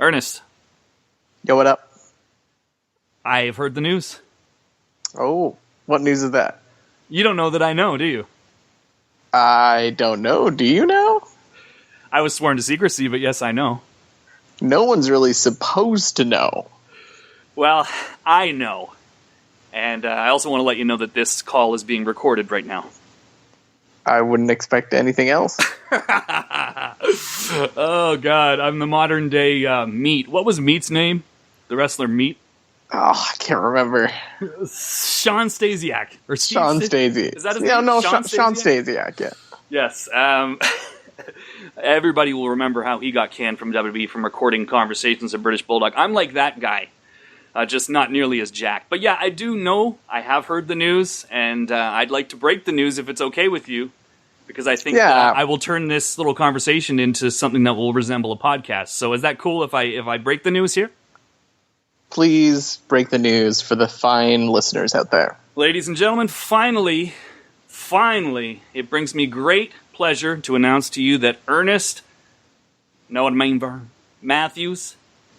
Ernest. Yo, what up? I've heard the news. Oh, what news is that? You don't know that I know, do you? I don't know. Do you know? I was sworn to secrecy, but yes, I know. No one's really supposed to know. Well, I know. And I also want to let you know that this call is being recorded right now. I wouldn't expect anything else. Oh, God. I'm the modern day Meat. What was Meat's name? The wrestler Meat? Oh, I can't remember. Sean Stasiak. Or Sean Stasiak. Is that his name? No, Sean Stasiak, yeah. Yes. Everybody will remember how he got canned from WWE from recording conversations of British Bulldog. I'm like that guy. Just not nearly as jacked. But yeah, I do know, I have heard the news, and I'd like to break the news if it's okay with you, because I think I will turn this little conversation into something that will resemble a podcast. So is that cool if I break the news here? Please break the news for the fine listeners out there. Ladies and gentlemen, finally, it brings me great pleasure to announce to you that Ernest Matthews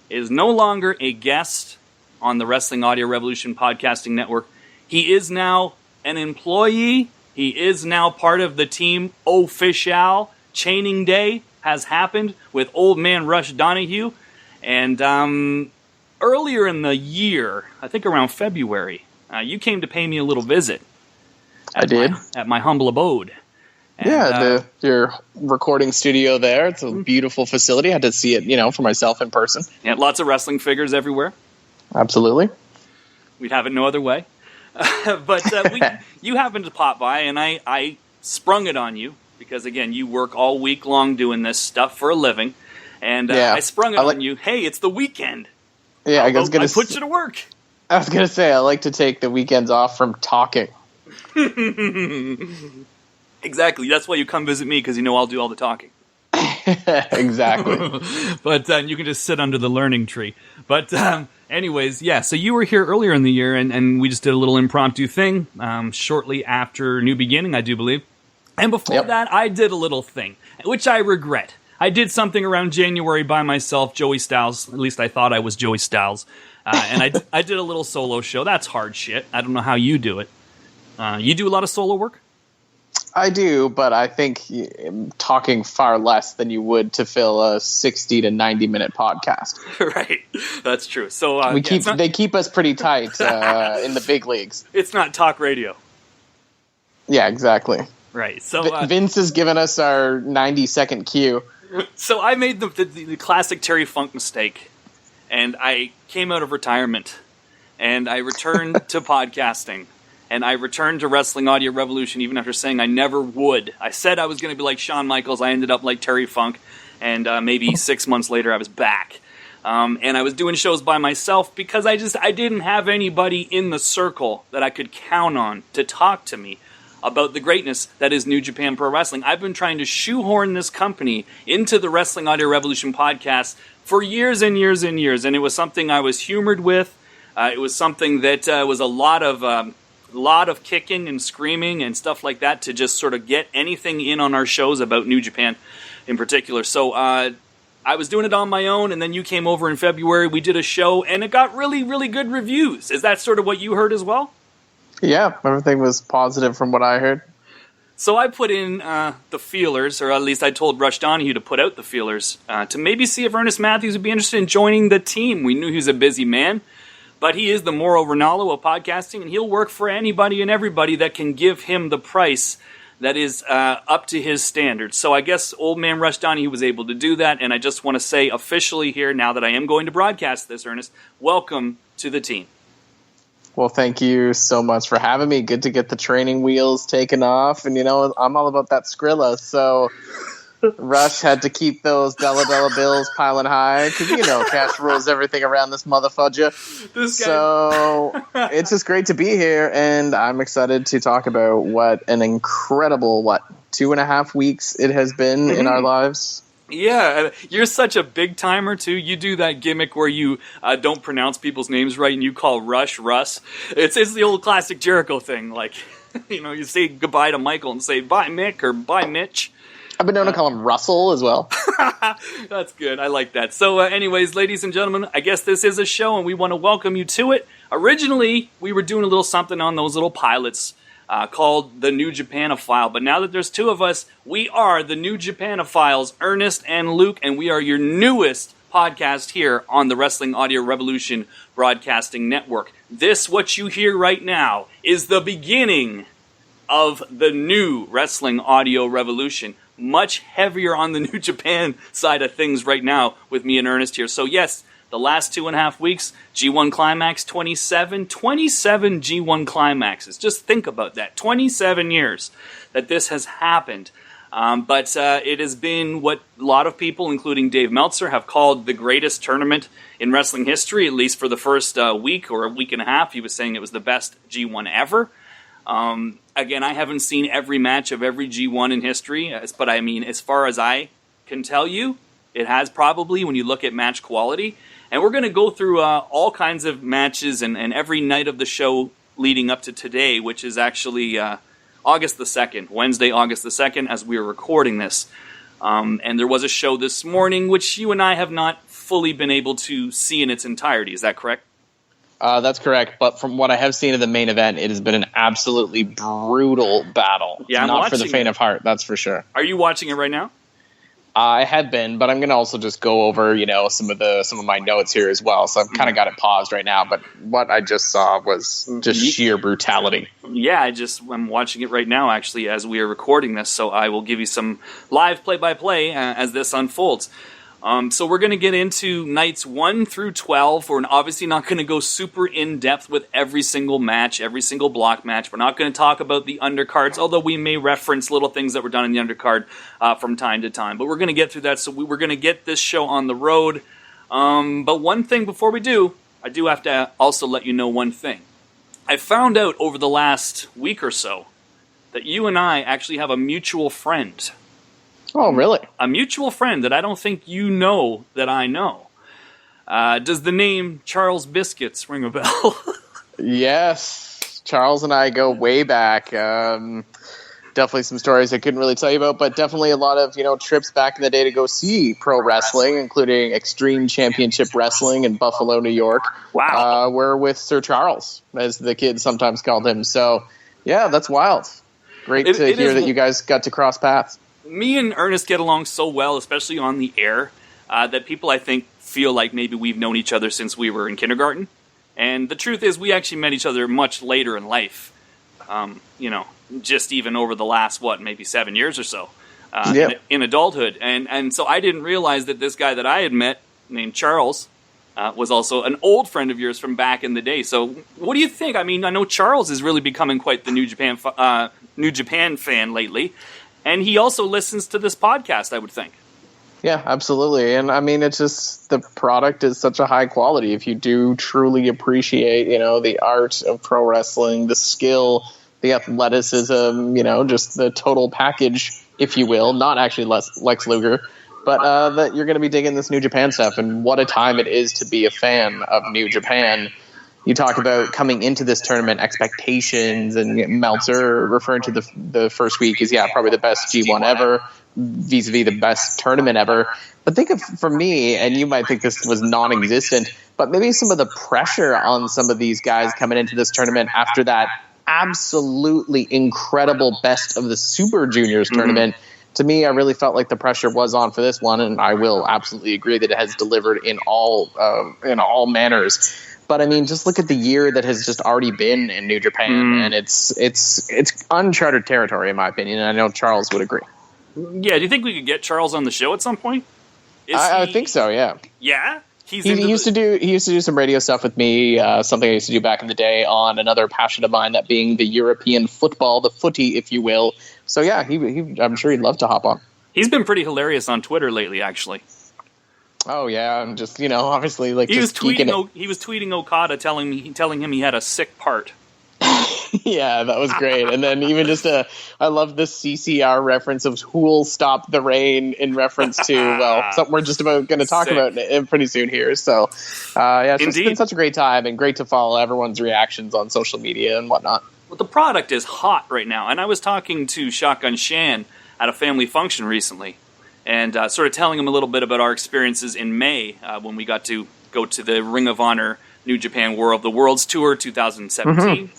is no longer a guest on the Wrestling Audio Revolution Podcasting Network. He is now an employee. He is now part of the team official. Chaining Day has happened with old man Rush Donahue. And earlier in the year, I think around February, you came to pay me a little visit. I did. At my humble abode. And, your recording studio there. It's a beautiful facility. I had to see it, for myself in person. Yeah, lots of wrestling figures everywhere. Absolutely. We'd have it no other way. But you happened to pop by, and I sprung it on you, because, again, you work all week long doing this stuff for a living. And I sprung it on you. Hey, it's the weekend. Yeah, I put you to work. I was going to say, I like to take the weekends off from talking. Exactly. That's why you come visit me, because you know I'll do all the talking. Exactly. But you can just sit under the learning tree. But anyways, yeah, so you were here earlier in the year, and we just did a little impromptu thing shortly after New Beginning, I do believe. And before that, I did a little thing, which I regret. I did something around January by myself, Joey Styles. At least I thought I was Joey Styles. And I did a little solo show. That's hard shit. I don't know how you do it. You do a lot of solo work? I do, but I think talking far less than you would to fill a 60 to 90 minute podcast. Right, that's true. So they keep us pretty tight in the big leagues. It's not talk radio. Yeah, exactly. Right. So Vince has given us our 90-second cue. So I made the classic Terry Funk mistake, and I came out of retirement, and I returned to podcasting. And I returned to Wrestling Audio Revolution even after saying I never would. I said I was going to be like Shawn Michaels. I ended up like Terry Funk. And maybe 6 months later, I was back. And I was doing shows by myself because I didn't have anybody in the circle that I could count on to talk to me about the greatness that is New Japan Pro Wrestling. I've been trying to shoehorn this company into the Wrestling Audio Revolution podcast for years and years and years. And it was something I was humored with. It was something that was a lot of kicking and screaming and stuff like that to just sort of get anything in on our shows about New Japan in particular. So I was doing it on my own, and then you came over in February. We did a show, and it got really, really good reviews. Is that sort of what you heard as well? Yeah, everything was positive from what I heard. So I put in the feelers, or at least I told Rush Donahue to put out the feelers to maybe see if Ernest Matthews would be interested in joining the team. We knew he was a busy man. But he is the Mauro Ranallo of podcasting, and he'll work for anybody and everybody that can give him the price that is up to his standards. So I guess old man Rush Donahue was able to do that, and I just want to say officially here, now that I am going to broadcast this, Ernest, welcome to the team. Well, thank you so much for having me. Good to get the training wheels taken off, and I'm all about that Skrilla, so Rush had to keep those dollar bills piling high because cash rules everything around this motherfudger. So it's just great to be here, and I'm excited to talk about what an incredible 2.5 weeks it has been in our lives. Yeah, you're such a big timer too. You do that gimmick where you don't pronounce people's names right and you call Rush Russ. It's the old classic Jericho thing, like you say goodbye to Michael and say bye Mick or bye Mitch. I've been known to call him Russell as well. That's good. I like that. So anyways, ladies and gentlemen, I guess this is a show, and we want to welcome you to it. Originally, we were doing a little something on those little pilots called the New Japanophile. But now that there's two of us, we are the New Japanophiles, Ernest and Luke, and we are your newest podcast here on the Wrestling Audio Revolution Broadcasting Network. This, what you hear right now, is the beginning of the new Wrestling Audio Revolution. Much heavier on the New Japan side of things right now with me and Ernest here. So yes, the last 2.5 weeks, G1 Climax 27 G1 Climaxes. Just think about that. 27 years that this has happened. But it has been what a lot of people, including Dave Meltzer, have called the greatest tournament in wrestling history, at least for the first week or a week and a half. He was saying it was the best G1 ever. Again, I haven't seen every match of every G1 in history, but I mean, as far as I can tell you, it has probably when you look at match quality. And we're going to go through all kinds of matches and every night of the show leading up to today, which is actually August the 2nd, Wednesday, August the 2nd, as we are recording this. And there was a show this morning, which you and I have not fully been able to see in its entirety. Is that correct? That's correct, but from what I have seen of the main event, it has been an absolutely brutal battle. Yeah, I'm not for the watching faint it. of heart, that's for sure. Are you watching it right now? I have been, but I'm going to also just go over, some of my notes here as well. So I've kind of got it paused right now, but what I just saw was just sheer brutality. Yeah, I'm watching it right now, actually, as we are recording this, so I will give you some live play-by-play as this unfolds. So we're going to get into nights 1 through 12. We're obviously not going to go super in-depth with every single match, every single block match. We're not going to talk about the undercards, although we may reference little things that were done in the undercard from time to time. But we're going to get through that, so we're going to get this show on the road. But one thing before we do, I do have to also let you know one thing. I found out over the last week or so that you and I actually have a mutual friend. Oh, really? A mutual friend that I don't think you know that I know. Does the name Charles Biscuits ring a bell? Yes. Charles and I go way back. Definitely some stories I couldn't really tell you about, but definitely a lot of, trips back in the day to go see pro wrestling, including Extreme Championship Wrestling in Buffalo, New York. Wow. We're with Sir Charles, as the kids sometimes called him. So, yeah, that's wild. Great to hear that you guys got to cross paths. Me and Ernest get along so well, especially on the air, that people, I think, feel like maybe we've known each other since we were in kindergarten. And the truth is, we actually met each other much later in life. Just even over the last, maybe 7 years or so in adulthood. And so I didn't realize that this guy that I had met, named Charles, was also an old friend of yours from back in the day. So what do you think? I mean, I know Charles is really becoming quite the New Japan fan lately. And he also listens to this podcast, I would think. Yeah, absolutely. And I mean, it's just the product is such a high quality. If you do truly appreciate, the art of pro wrestling, the skill, the athleticism, just the total package, if you will, not actually Lex Luger, but that you're going to be digging this New Japan stuff. And what a time it is to be a fan of New Japan. You talk about coming into this tournament, expectations, and Meltzer referring to the first week is, probably the best G1 ever, vis-a-vis the best tournament ever. But think of, for me, and you might think this was non-existent, but maybe some of the pressure on some of these guys coming into this tournament after that absolutely incredible Best of the Super Juniors tournament. To me, I really felt like the pressure was on for this one, and I will absolutely agree that it has delivered in all manners. But I mean, just look at the year that has just already been in New Japan, and it's uncharted territory, in my opinion. And I know Charles would agree. Yeah, do you think we could get Charles on the show at some point? I think so. Yeah. Yeah. He used to do some radio stuff with me. Something I used to do back in the day on another passion of mine, that being the European football, the footy, if you will. So yeah, I'm sure he'd love to hop on. He's been pretty hilarious on Twitter lately, actually. Oh yeah, and just obviously he was tweeting Okada, telling him he had a sick part. Yeah, that was great. And then even I love this CCR reference of who'll stop the rain in reference to, something we're just about going to talk about pretty soon here. So, it's just been such a great time and great to follow everyone's reactions on social media and whatnot. Well, the product is hot right now. And I was talking to Shotgun Shan at a family function recently, and sort of telling him a little bit about our experiences in May when we got to go to the Ring of Honor New Japan the World's Tour 2017.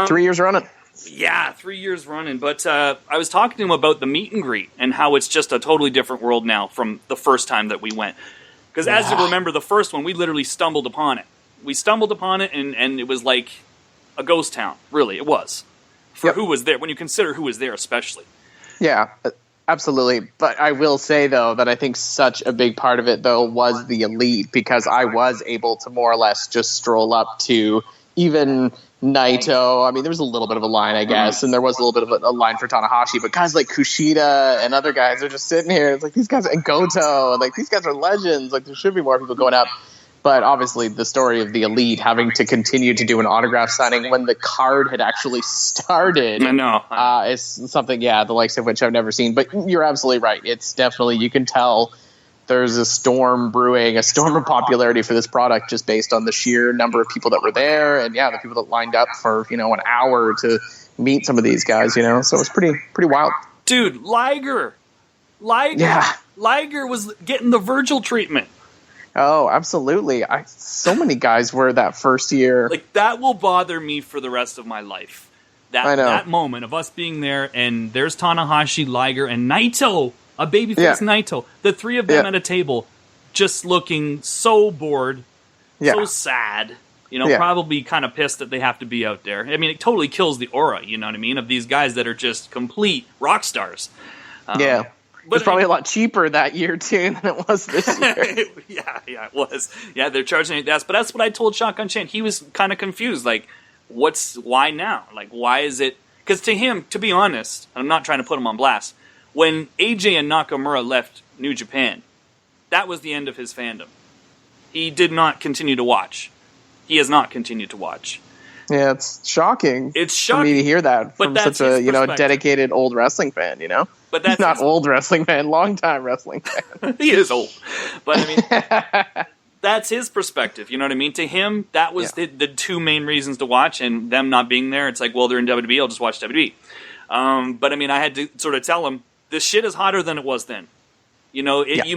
3 years running. Yeah, 3 years running. But I was talking to him about the meet and greet and how it's just a totally different world now from the first time that we went. Because as you remember, the first one, we literally stumbled upon it. We stumbled upon it, and it was like a ghost town. Really, it was. For who was there, when you consider who was there especially. Yeah, absolutely. But I will say, though, that I think such a big part of it, though, was the elite, because I was able to more or less just stroll up to even Naito. I mean, there was a little bit of a line, I guess, and there was a little bit of a line for Tanahashi, but guys like Kushida and other guys are just sitting here. It's like, these guys, and Goto, and like, these guys are legends. Like, there should be more people going up. But obviously, the story of the elite having to continue to do an autograph signing when the card had actually started is something, the likes of which I've never seen. But you're absolutely right. It's definitely, you can tell there's a storm brewing, a storm of popularity for this product just based on the sheer number of people that were there. And the people that lined up for, an hour to meet some of these guys, So it's pretty wild. Dude, Liger. Yeah. Liger was getting the Virgil treatment. Oh, absolutely. So many guys were that first year. Like, that will bother me for the rest of my life. That moment of us being there, and there's Tanahashi, Liger, and Naito, a babyface Naito. The three of them at a table, just looking so bored, so sad. Probably kind of pissed that they have to be out there. I mean, it totally kills the aura, you know what I mean, of these guys that are just complete rock stars. But it's probably a lot cheaper that year, too, than it was this year. Yeah, it was. Yeah, they're charging it. But that's what I told Shotgun Chan. He was kind of confused. Like, why now? Like, why is it? Because to him, to be honest, and I'm not trying to put him on blast, when AJ and Nakamura left New Japan, that was the end of his fandom. He did not continue to watch. He has not continued to watch. Yeah, it's shocking. It's shocking for me to hear that from such a dedicated old wrestling fan. But that's not old wrestling fan, long-time wrestling fan. He is old, but I mean, that's his perspective. You know what I mean? To him, that was the two main reasons to watch, and them not being there, it's like, well, they're in WWE. I'll just watch WWE. But I mean, I had to sort of tell him this shit is hotter than it was then. You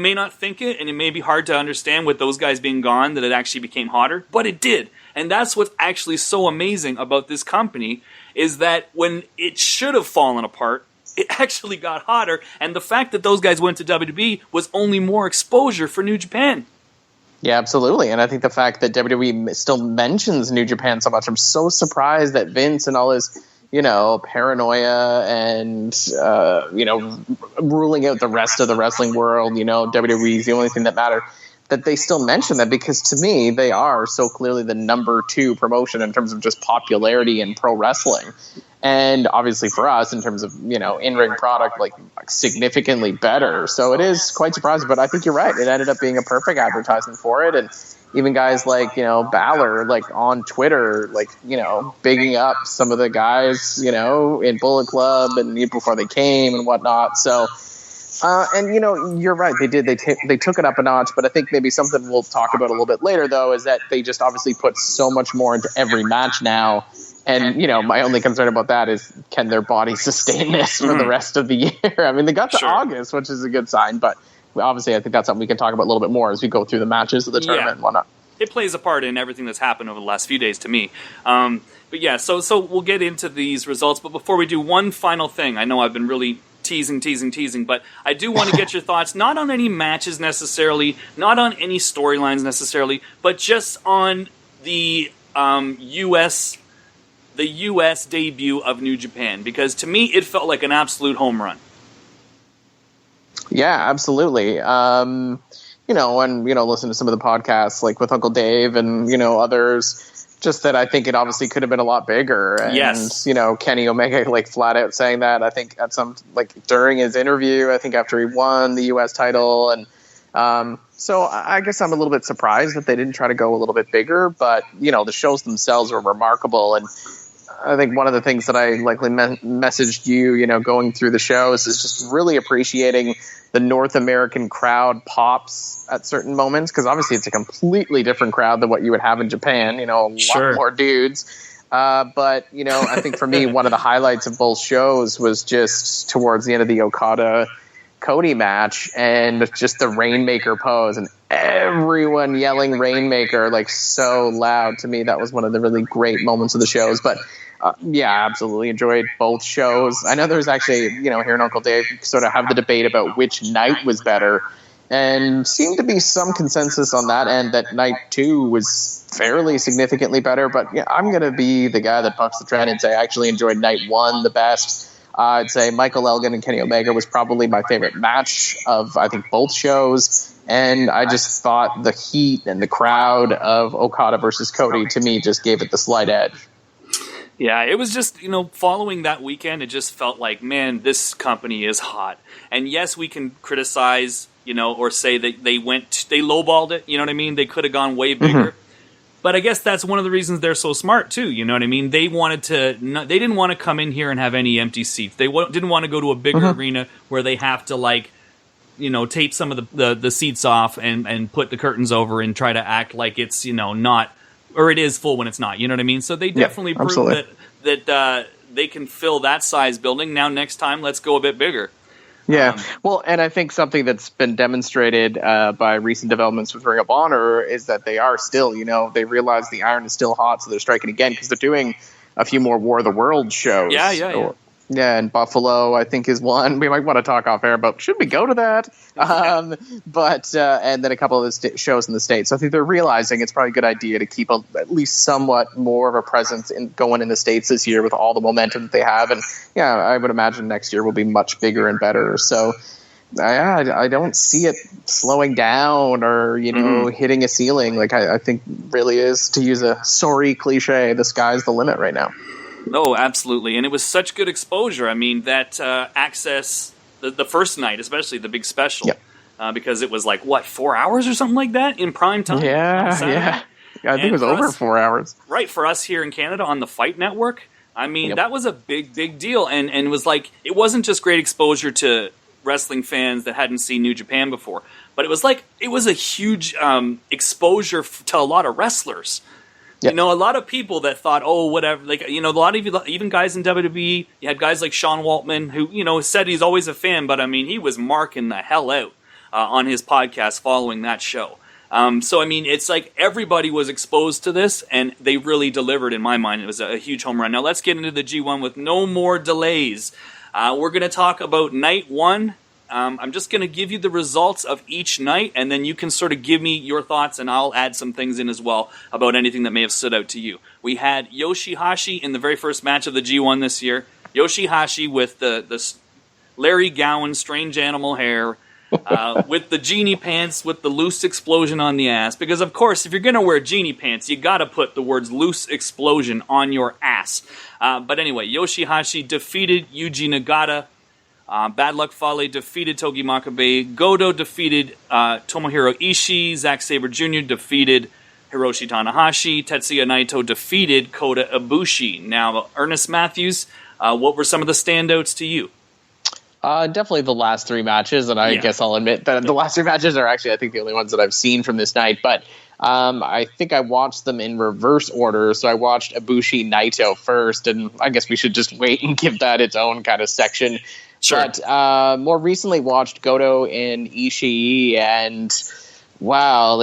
may not think it, and it may be hard to understand with those guys being gone that it actually became hotter, but it did. And that's what's actually so amazing about this company is that when it should have fallen apart, it actually got hotter. And the fact that those guys went to WWE was only more exposure for New Japan. Yeah, absolutely. And I think the fact that WWE still mentions New Japan so much, I'm so surprised that Vince and all his, paranoia and, ruling out the rest of the wrestling world, WWE is the only thing that matters, that they still mention that, because to me, they are so clearly the number 2 promotion in terms of just popularity in pro wrestling. And obviously for us, in terms of, in-ring product, like significantly better. So it is quite surprising, but I think you're right. It ended up being a perfect advertisement for it. And even guys like, Balor, like on Twitter, like, bigging up some of the guys, in Bullet Club and before they came and whatnot. So, and you're right. They did. They took it up a notch. But I think maybe something we'll talk about a little bit later, though, is that they just obviously put so much more into every match now. And my only concern about that is, can their body sustain this for the rest of the year? I mean, they got to August, which is a good sign. But obviously, I think that's something we can talk about a little bit more as we go through the matches of the tournament and whatnot. It plays a part in everything that's happened over the last few days to me. But yeah, so we'll get into these results. But before we do, one final thing. I know I've been really teasing, but I do want to get your thoughts, not on any matches necessarily, not on any storylines necessarily, but just on the U.S. debut of New Japan, because to me it felt like an absolute home run. Yeah, absolutely. And listen to some of the podcasts like with Uncle Dave and others. Just that I think it obviously could have been a lot bigger. And, Kenny Omega like flat out saying that, I think at some, like during his interview, I think after he won the U.S. title. And so I guess I'm a little bit surprised that they didn't try to go a little bit bigger, but the shows themselves were remarkable. And I think one of the things that I likely messaged you, going through the shows is just really appreciating the North American crowd pops at certain moments, because obviously it's a completely different crowd than what you would have in Japan, a lot more dudes. But, I think for me, one of the highlights of both shows was just towards the end of the Okada-Cody match and just the Rainmaker pose and everyone yelling Rainmaker like so loud. To me, that was one of the really great moments of the shows. But yeah, absolutely enjoyed both shows. I know there was actually, here in Uncle Dave sort of have the debate about which night was better. And seemed to be some consensus on that end that night 2 was fairly significantly better. But yeah, I'm going to be the guy that bucks the trend and say I actually enjoyed night 1 the best. I'd say Michael Elgin and Kenny Omega was probably my favorite match of, I think, both shows. And I just thought the heat and the crowd of Okada versus Cody, to me, just gave it the slight edge. Yeah, it was just, following that weekend, it just felt like, man, this company is hot. And yes, we can criticize, or say that they lowballed it, you know what I mean? They could have gone way bigger. Mm-hmm. But I guess that's one of the reasons they're so smart, too, you know what I mean? They they didn't want to come in here and have any empty seats. They didn't want to go to a bigger arena where they have to, tape some of the seats off and put the curtains over and try to act like it's, not, or it is full when it's not, you know what I mean? So they definitely proved that they can fill that size building. Now, next time, let's go a bit bigger. Yeah, well, and I think something that's been demonstrated by recent developments with Ring of Honor is that they are still, they realize the iron is still hot, so they're striking again because they're doing a few more War of the World shows. Yeah, and Buffalo, I think, is one. We might want to talk off air about, should we go to that? But and then a couple of the shows in the States. So I think they're realizing it's probably a good idea to keep at least somewhat more of a presence going in the States this year with all the momentum that they have. And yeah, I would imagine next year will be much bigger and better. So I don't see it slowing down or, hitting a ceiling. Like I think really is, to use a sorry cliche, the sky's the limit right now. Oh, absolutely. And it was such good exposure. I mean, that Access, the first night, especially the big special, because it was 4 hours or something like that in prime time? Yeah. I think it was over 4 hours. Right, for us here in Canada on the Fight Network. I mean, that was a big, big deal. And it was it wasn't just great exposure to wrestling fans that hadn't seen New Japan before, but it was a huge exposure to a lot of wrestlers. Yep. A lot of people that thought, whatever, a lot of even guys in WWE, you had guys like Sean Waltman, who, said he's always a fan, but I mean, he was marking the hell out on his podcast following that show. So, I mean, it's everybody was exposed to this, and they really delivered in my mind. It was a huge home run. Now, let's get into the G1 with no more delays. We're going to talk about night 1. I'm just going to give you the results of each night, and then you can sort of give me your thoughts, and I'll add some things in as well about anything that may have stood out to you. We had Yoshihashi in the very first match of the G1 this year. Yoshihashi with the Larry Gowan strange animal hair, with the genie pants with the loose explosion on the ass. Because, of course, if you're going to wear genie pants, you got to put the words loose explosion on your ass. But anyway, Yoshihashi defeated Yuji Nagata. Bad Luck Fale defeated Togi Makabe. Goto defeated Tomohiro Ishii. Zack Sabre Jr. defeated Hiroshi Tanahashi. Tetsuya Naito defeated Kota Ibushi. Now, Ernest Matthews, what were some of the standouts to you? Definitely the last 3 matches, and I guess I'll admit that the last 3 matches are actually, I think, the only ones that I've seen from this night. But I think I watched them in reverse order. So I watched Ibushi Naito first, and I guess we should just wait and give that its own kind of section. Sure. But more recently watched Goto and Ishii, and wow,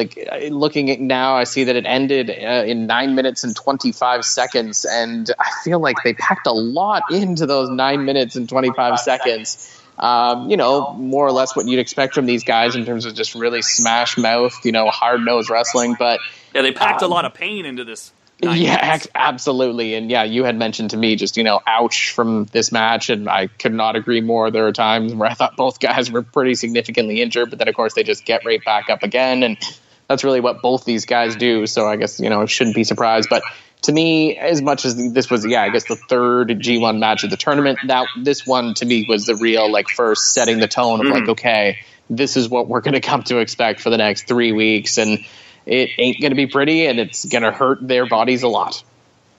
looking at now, I see that it ended in 9 minutes and 25 seconds, and I feel like they packed a lot into those 9 minutes and 25 seconds. More or less what you'd expect from these guys in terms of just really smash mouth, hard-nosed wrestling. But yeah, they packed a lot of pain into this. Yeah, absolutely. And yeah, you had mentioned to me just, ouch from this match, and I could not agree more. There are times where I thought both guys were pretty significantly injured, but then of course they just get right back up again, and that's really what both these guys do. So I guess, shouldn't be surprised. But to me, as much as this was, I guess the third G1 match of the tournament, this one to me was the real, first setting the tone of okay, this is what we're going to come to expect for the next 3 weeks, and it ain't going to be pretty, and it's going to hurt their bodies a lot.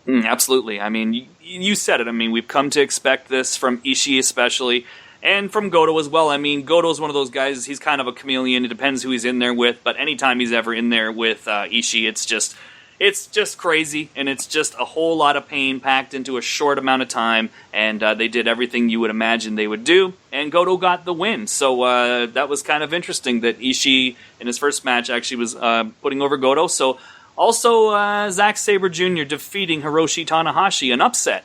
Absolutely. I mean, you said it. I mean, we've come to expect this from Ishii especially, and from Goto as well. I mean, Goto's one of those guys, he's kind of a chameleon. It depends who he's in there with, but anytime he's ever in there with Ishii, it's just, it's just crazy, and it's just a whole lot of pain packed into a short amount of time, and they did everything you would imagine they would do, and Goto got the win. So that was kind of interesting that Ishii, in his first match, actually was putting over Goto. So also Zack Sabre Jr. defeating Hiroshi Tanahashi, an upset.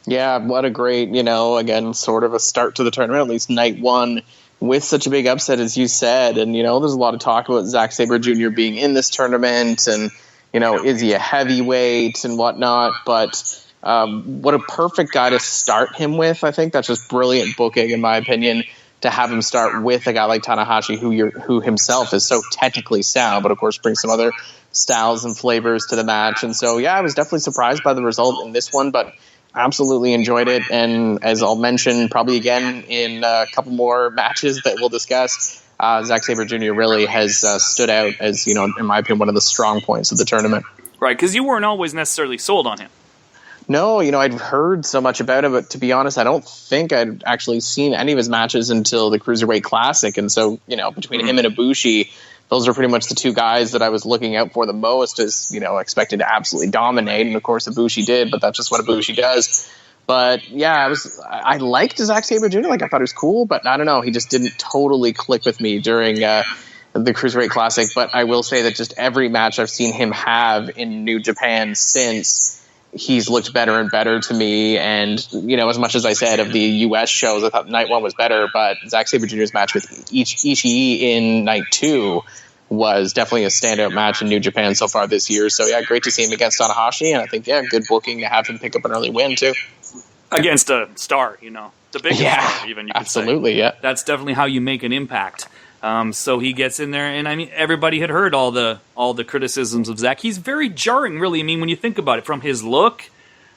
Yeah, what a great, again, sort of a start to the tournament, at least night one, with such a big upset, as you said. And, there's a lot of talk about Zack Sabre Jr. being in this tournament and, is he a heavyweight and whatnot? But what a perfect guy to start him with. I think that's just brilliant booking, in my opinion, to have him start with a guy like Tanahashi, who himself is so technically sound, but of course brings some other styles and flavors to the match. And so, yeah, I was definitely surprised by the result in this one, but absolutely enjoyed it. And as I'll mention probably again in a couple more matches that we'll discuss, Zack Sabre Jr. really has stood out as, in my opinion, one of the strong points of the tournament. Right, because you weren't always necessarily sold on him. No, I'd heard so much about him, but to be honest, I don't think I'd actually seen any of his matches until the Cruiserweight Classic. And so, between him and Ibushi, those are pretty much the two guys that I was looking out for the most, as, expected to absolutely dominate. And of course, Ibushi did, but that's just what Ibushi does. But yeah, I liked Zack Sabre Jr. I thought he was cool, but I don't know. He just didn't totally click with me during the Cruiserweight Classic. But I will say that just every match I've seen him have in New Japan since, he's looked better and better to me. And, as much as I said of the US shows, I thought night one was better, but Zack Sabre Jr.'s match with Ishii in night two was definitely a standout match in New Japan so far this year. So yeah, great to see him against Tanahashi, and I think, yeah, good booking to have him pick up an early win too. Against a star, the biggest star, even, you could absolutely, say. Yeah. That's definitely how you make an impact. So he gets in there, and I mean, everybody had heard all the criticisms of Zack. He's very jarring, really. I mean, when you think about it, from his look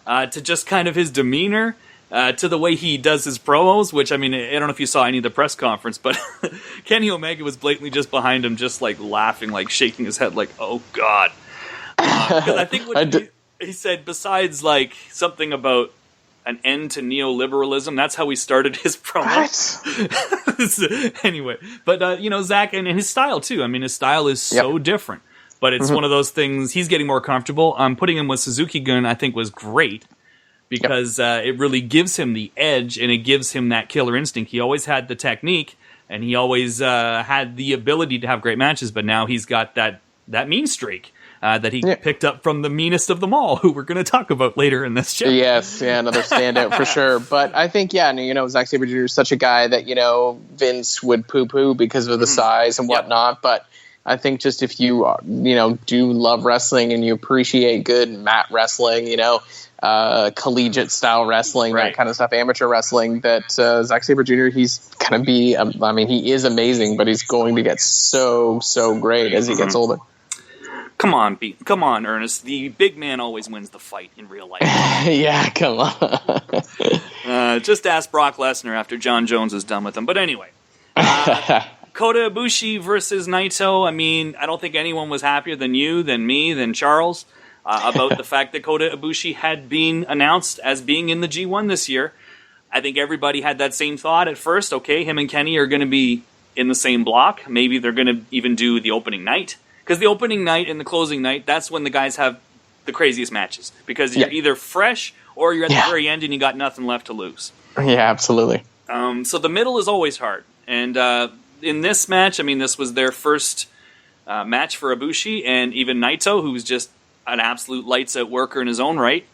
to just kind of his demeanor to the way he does his promos, which, I mean, I don't know if you saw any of the press conference, but Kenny Omega was blatantly just behind him, just like laughing, like shaking his head, like, oh God. Because I think what he said, besides like something about an end to neoliberalism, that's how he started his promo. Anyway, but Zack and his style too. I mean, his style is so different, but it's one of those things. He's getting more comfortable. Putting him with Suzuki-gun, I think, was great because it really gives him the edge and it gives him that killer instinct. He always had the technique and he always had the ability to have great matches, but now he's got that mean streak. That he picked up from the meanest of them all, who we're going to talk about later in this show. Yes, another standout for sure. But I think, Zack Sabre Jr. is such a guy that, Vince would poo-poo because of the size and whatnot. But I think just if you, do love wrestling and you appreciate good mat wrestling, collegiate style wrestling, that kind of stuff, amateur wrestling, that Zack Sabre Jr., he's going to be, he is amazing, but he's going to get so great as he gets older. Come on, Ernest. The big man always wins the fight in real life. Yeah, come on. Just ask Brock Lesnar after John Jones is done with him. But anyway, Kota Ibushi versus Naito. I mean, I don't think anyone was happier than you, than me, than Charles about the fact that Kota Ibushi had been announced as being in the G1 this year. I think everybody had that same thought at first. Okay, him and Kenny are going to be in the same block. Maybe they're going to even do the opening night. Because the opening night and the closing night, that's when the guys have the craziest matches. Because you're either fresh or you're at the very end and you got nothing left to lose. Yeah, absolutely. So the middle is always hard. And in this match, I mean, this was their first match for Ibushi and even Naito, who's just an absolute lights-out worker in his own right.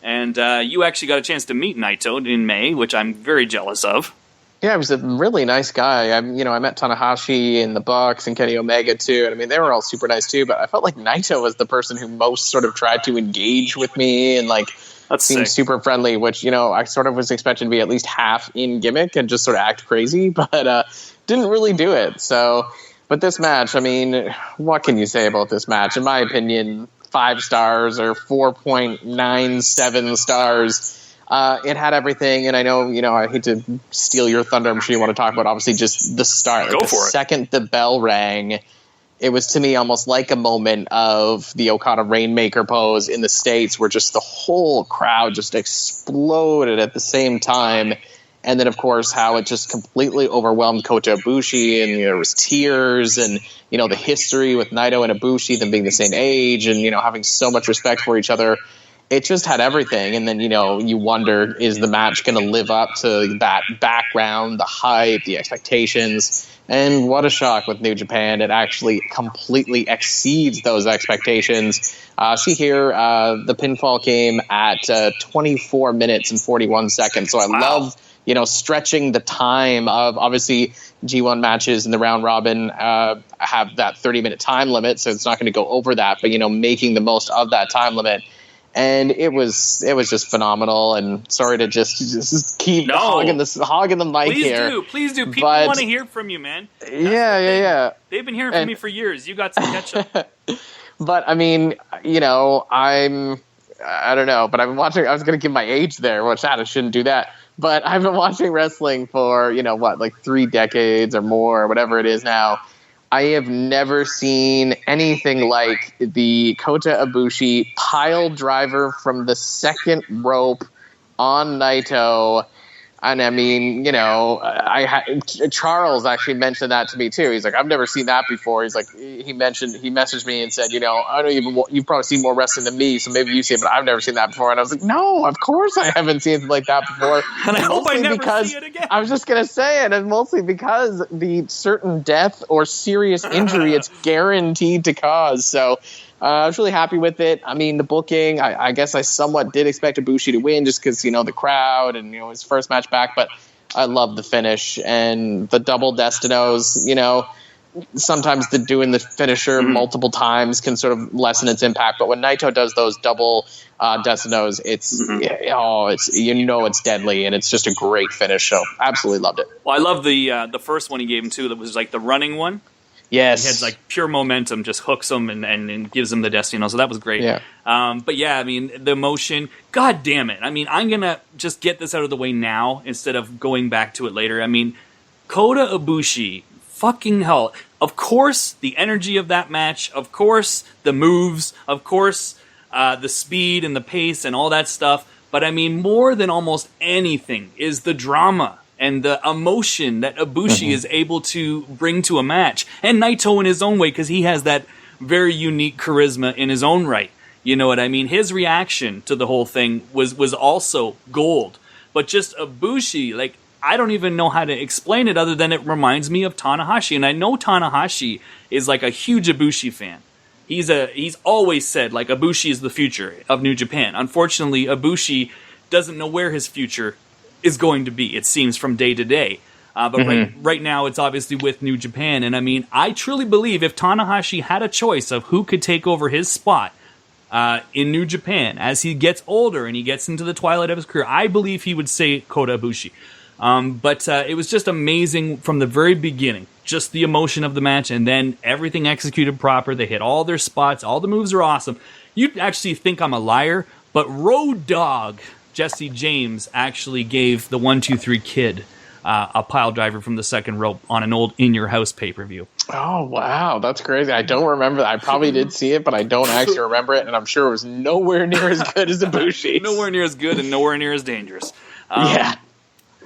And you actually got a chance to meet Naito in May, which I'm very jealous of. Yeah, he was a really nice guy. I met Tanahashi and the Bucks and Kenny Omega too. And I mean, they were all super nice too. But I felt like Naito was the person who most sort of tried to engage with me and seemed super friendly. Which I sort of was expecting to be at least half in gimmick and just sort of act crazy, but didn't really do it. So, but this match, I mean, what can you say about this match? In my opinion, 5 stars or 4.97 stars. It had everything, and I know, I hate to steal your thunder. I'm sure you want to talk about, obviously, just the start. Go for it. The second the bell rang, it was to me almost like a moment of the Okada Rainmaker pose in the States, where just the whole crowd just exploded at the same time. And then, of course, how it just completely overwhelmed Kota Ibushi, and there was tears, and the history with Naito and Ibushi, them being the same age, and having so much respect for each other. It just had everything. And then you wonder, is the match going to live up to that background, the hype, the expectations? And what a shock with New Japan! It actually completely exceeds those expectations. See here, the pinfall came at 24 minutes and 41 seconds. So I love stretching the time of, obviously, G1 matches in the round robin have that 30-minute time limit, so it's not going to go over that, but making the most of that time limit. And it was just phenomenal. And sorry to just keep hogging the mic here. Please do. People want to hear from you, man. Yeah. They've been hearing from me for years. You got some catch up. But I mean, I don't know, but I've been watching. I was going to give my age there, which I shouldn't do that. But I've been watching wrestling for, like 3 decades or more, or whatever it is now. I have never seen anything like the Kota Ibushi pile driver from the second rope on Naito. And I mean, Charles actually mentioned that to me too. He's like, I've never seen that before. He's like, he messaged me and said, I know you've probably seen more wrestling than me, so maybe you see it, but I've never seen that before. And I was like, no, of course I haven't seen anything like that before. And I hope I never see it again. I was just going to say it, and mostly because the certain death or serious injury it's guaranteed to cause. So I was really happy with it. I mean, the booking, I guess I somewhat did expect Ibushi to win just because, the crowd and, his first match back. But I love the finish and the double Destinos. Sometimes doing the finisher multiple times can sort of lessen its impact. But when Naito does those double Destinos, it's it's deadly, and it's just a great finish. So absolutely loved it. Well, I love the first one he gave him, too. That was like the running one. Yes. He had like pure momentum, just hooks him and gives him the destiny. So that was great. Yeah. But yeah, I mean, the emotion, God damn it. I mean, I'm going to just get this out of the way now instead of going back to it later. I mean, Kota Ibushi, fucking hell. Of course, the energy of that match. Of course, the moves. Of course, the speed and the pace and all that stuff. But I mean, more than almost anything is the drama and the emotion that Ibushi is able to bring to a match. And Naito in his own way, because he has that very unique charisma in his own right. You know what I mean? His reaction to the whole thing was also gold. But just Ibushi, like, I don't even know how to explain it other than it reminds me of Tanahashi. And I know Tanahashi is like a huge Ibushi fan. He's always said, like, Ibushi is the future of New Japan. Unfortunately, Ibushi doesn't know where his future is going to be, it seems, from day to day. But right now, it's obviously with New Japan. And I mean, I truly believe if Tanahashi had a choice of who could take over his spot in New Japan as he gets older and he gets into the twilight of his career, I believe he would say Kota Ibushi. But it was just amazing from the very beginning. Just the emotion of the match, and then everything executed proper. They hit all their spots. All the moves are awesome. You'd actually think I'm a liar, but Road Dogg Jesse James actually gave the 1-2-3 Kid a pile driver from the second rope on an old In Your House pay-per-view. Oh, wow. That's crazy. I don't remember that. I probably did see it, but I don't actually remember it, and I'm sure it was nowhere near as good as Ibushi's. Nowhere near as good and nowhere near as dangerous. Yeah.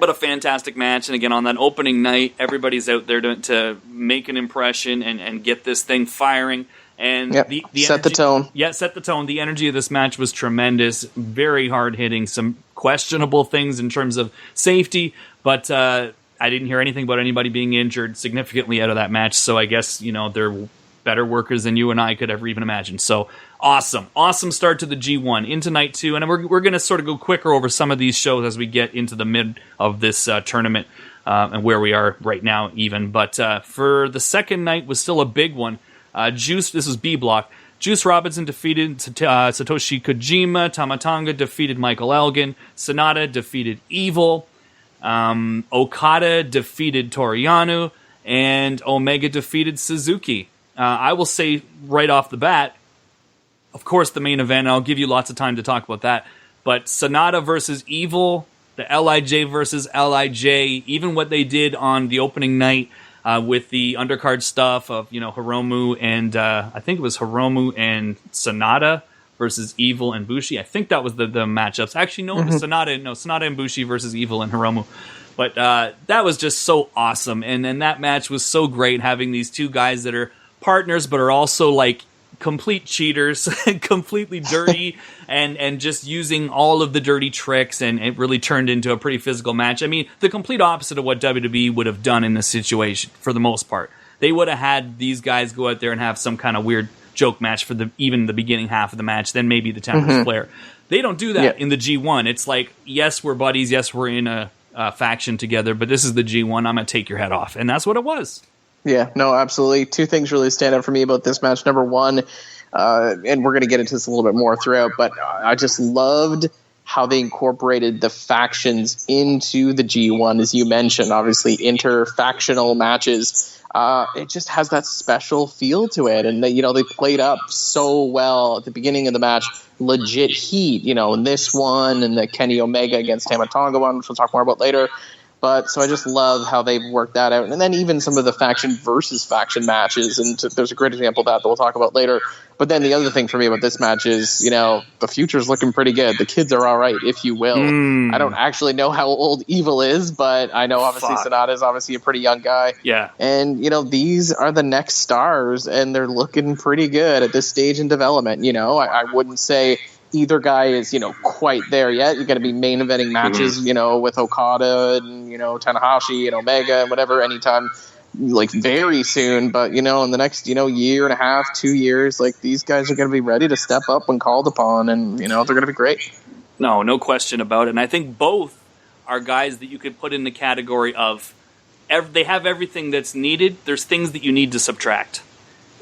But a fantastic match, and again, on that opening night, everybody's out there to make an impression and get this thing firing. And the set the tone. Yeah, set the tone. The energy of this match was tremendous, very hard-hitting, some questionable things in terms of safety, but I didn't hear anything about anybody being injured significantly out of that match, so I guess, they're better workers than you and I could ever even imagine. So, awesome start to the G1 into night 2, and we're going to sort of go quicker over some of these shows as we get into the mid of this tournament and where we are right now even. But for the second night was still a big one. This was B block. Juice Robinson defeated Satoshi Kojima. Tamatanga defeated Michael Elgin. Sonata defeated Evil. Okada defeated Toriano. And Omega defeated Suzuki. I will say right off the bat, of course, the main event, and I'll give you lots of time to talk about that, but Sonata versus Evil, the LIJ versus LIJ, even what they did on the opening night with the undercard stuff of, Hiromu and, I think it was Hiromu and Sonata versus Evil and Bushi. I think that was the matchups. Actually, no, it was Sonata and Bushi versus Evil and Hiromu. But that was just so awesome. And that match was so great, having these two guys that are partners but are also like complete cheaters, completely dirty, and just using all of the dirty tricks, and it really turned into a pretty physical match. I mean, the complete opposite of what WWE would have done in this situation for the most part. They would have had these guys go out there and have some kind of weird joke match for even the beginning half of the match, then maybe the Tempest Flare. They don't do that in the G1. It's like, yes, we're buddies, yes, we're in a faction together, but this is the G1, I'm going to take your head off. And that's what it was. Yeah, no, absolutely. Two things really stand out for me about this match. Number one, and we're going to get into this a little bit more throughout, but I just loved how they incorporated the factions into the G1, as you mentioned, obviously inter-factional matches. It just has that special feel to it, and they played up so well at the beginning of the match. Legit heat, in this one, and the Kenny Omega against Tama Tonga one, which we'll talk more about later. But so I just love how they've worked that out. And then even some of the faction versus faction matches. And there's a great example of that we'll talk about later. But then the other thing for me about this match is, the future's looking pretty good. The kids are all right, if you will. I don't actually know how old Evil is, but I know obviously Sonata is obviously a pretty young guy. Yeah. And, these are the next stars, and they're looking pretty good at this stage in development. I wouldn't say either guy is, quite there yet. You're going to be main eventing matches, with Okada and, Tanahashi and Omega and whatever anytime, like very soon. But, in the next, year and a half, 2 years, like these guys are going to be ready to step up when called upon, and, they're going to be great. No question about it. And I think both are guys that you could put in the category of they have everything that's needed. There's things that you need to subtract.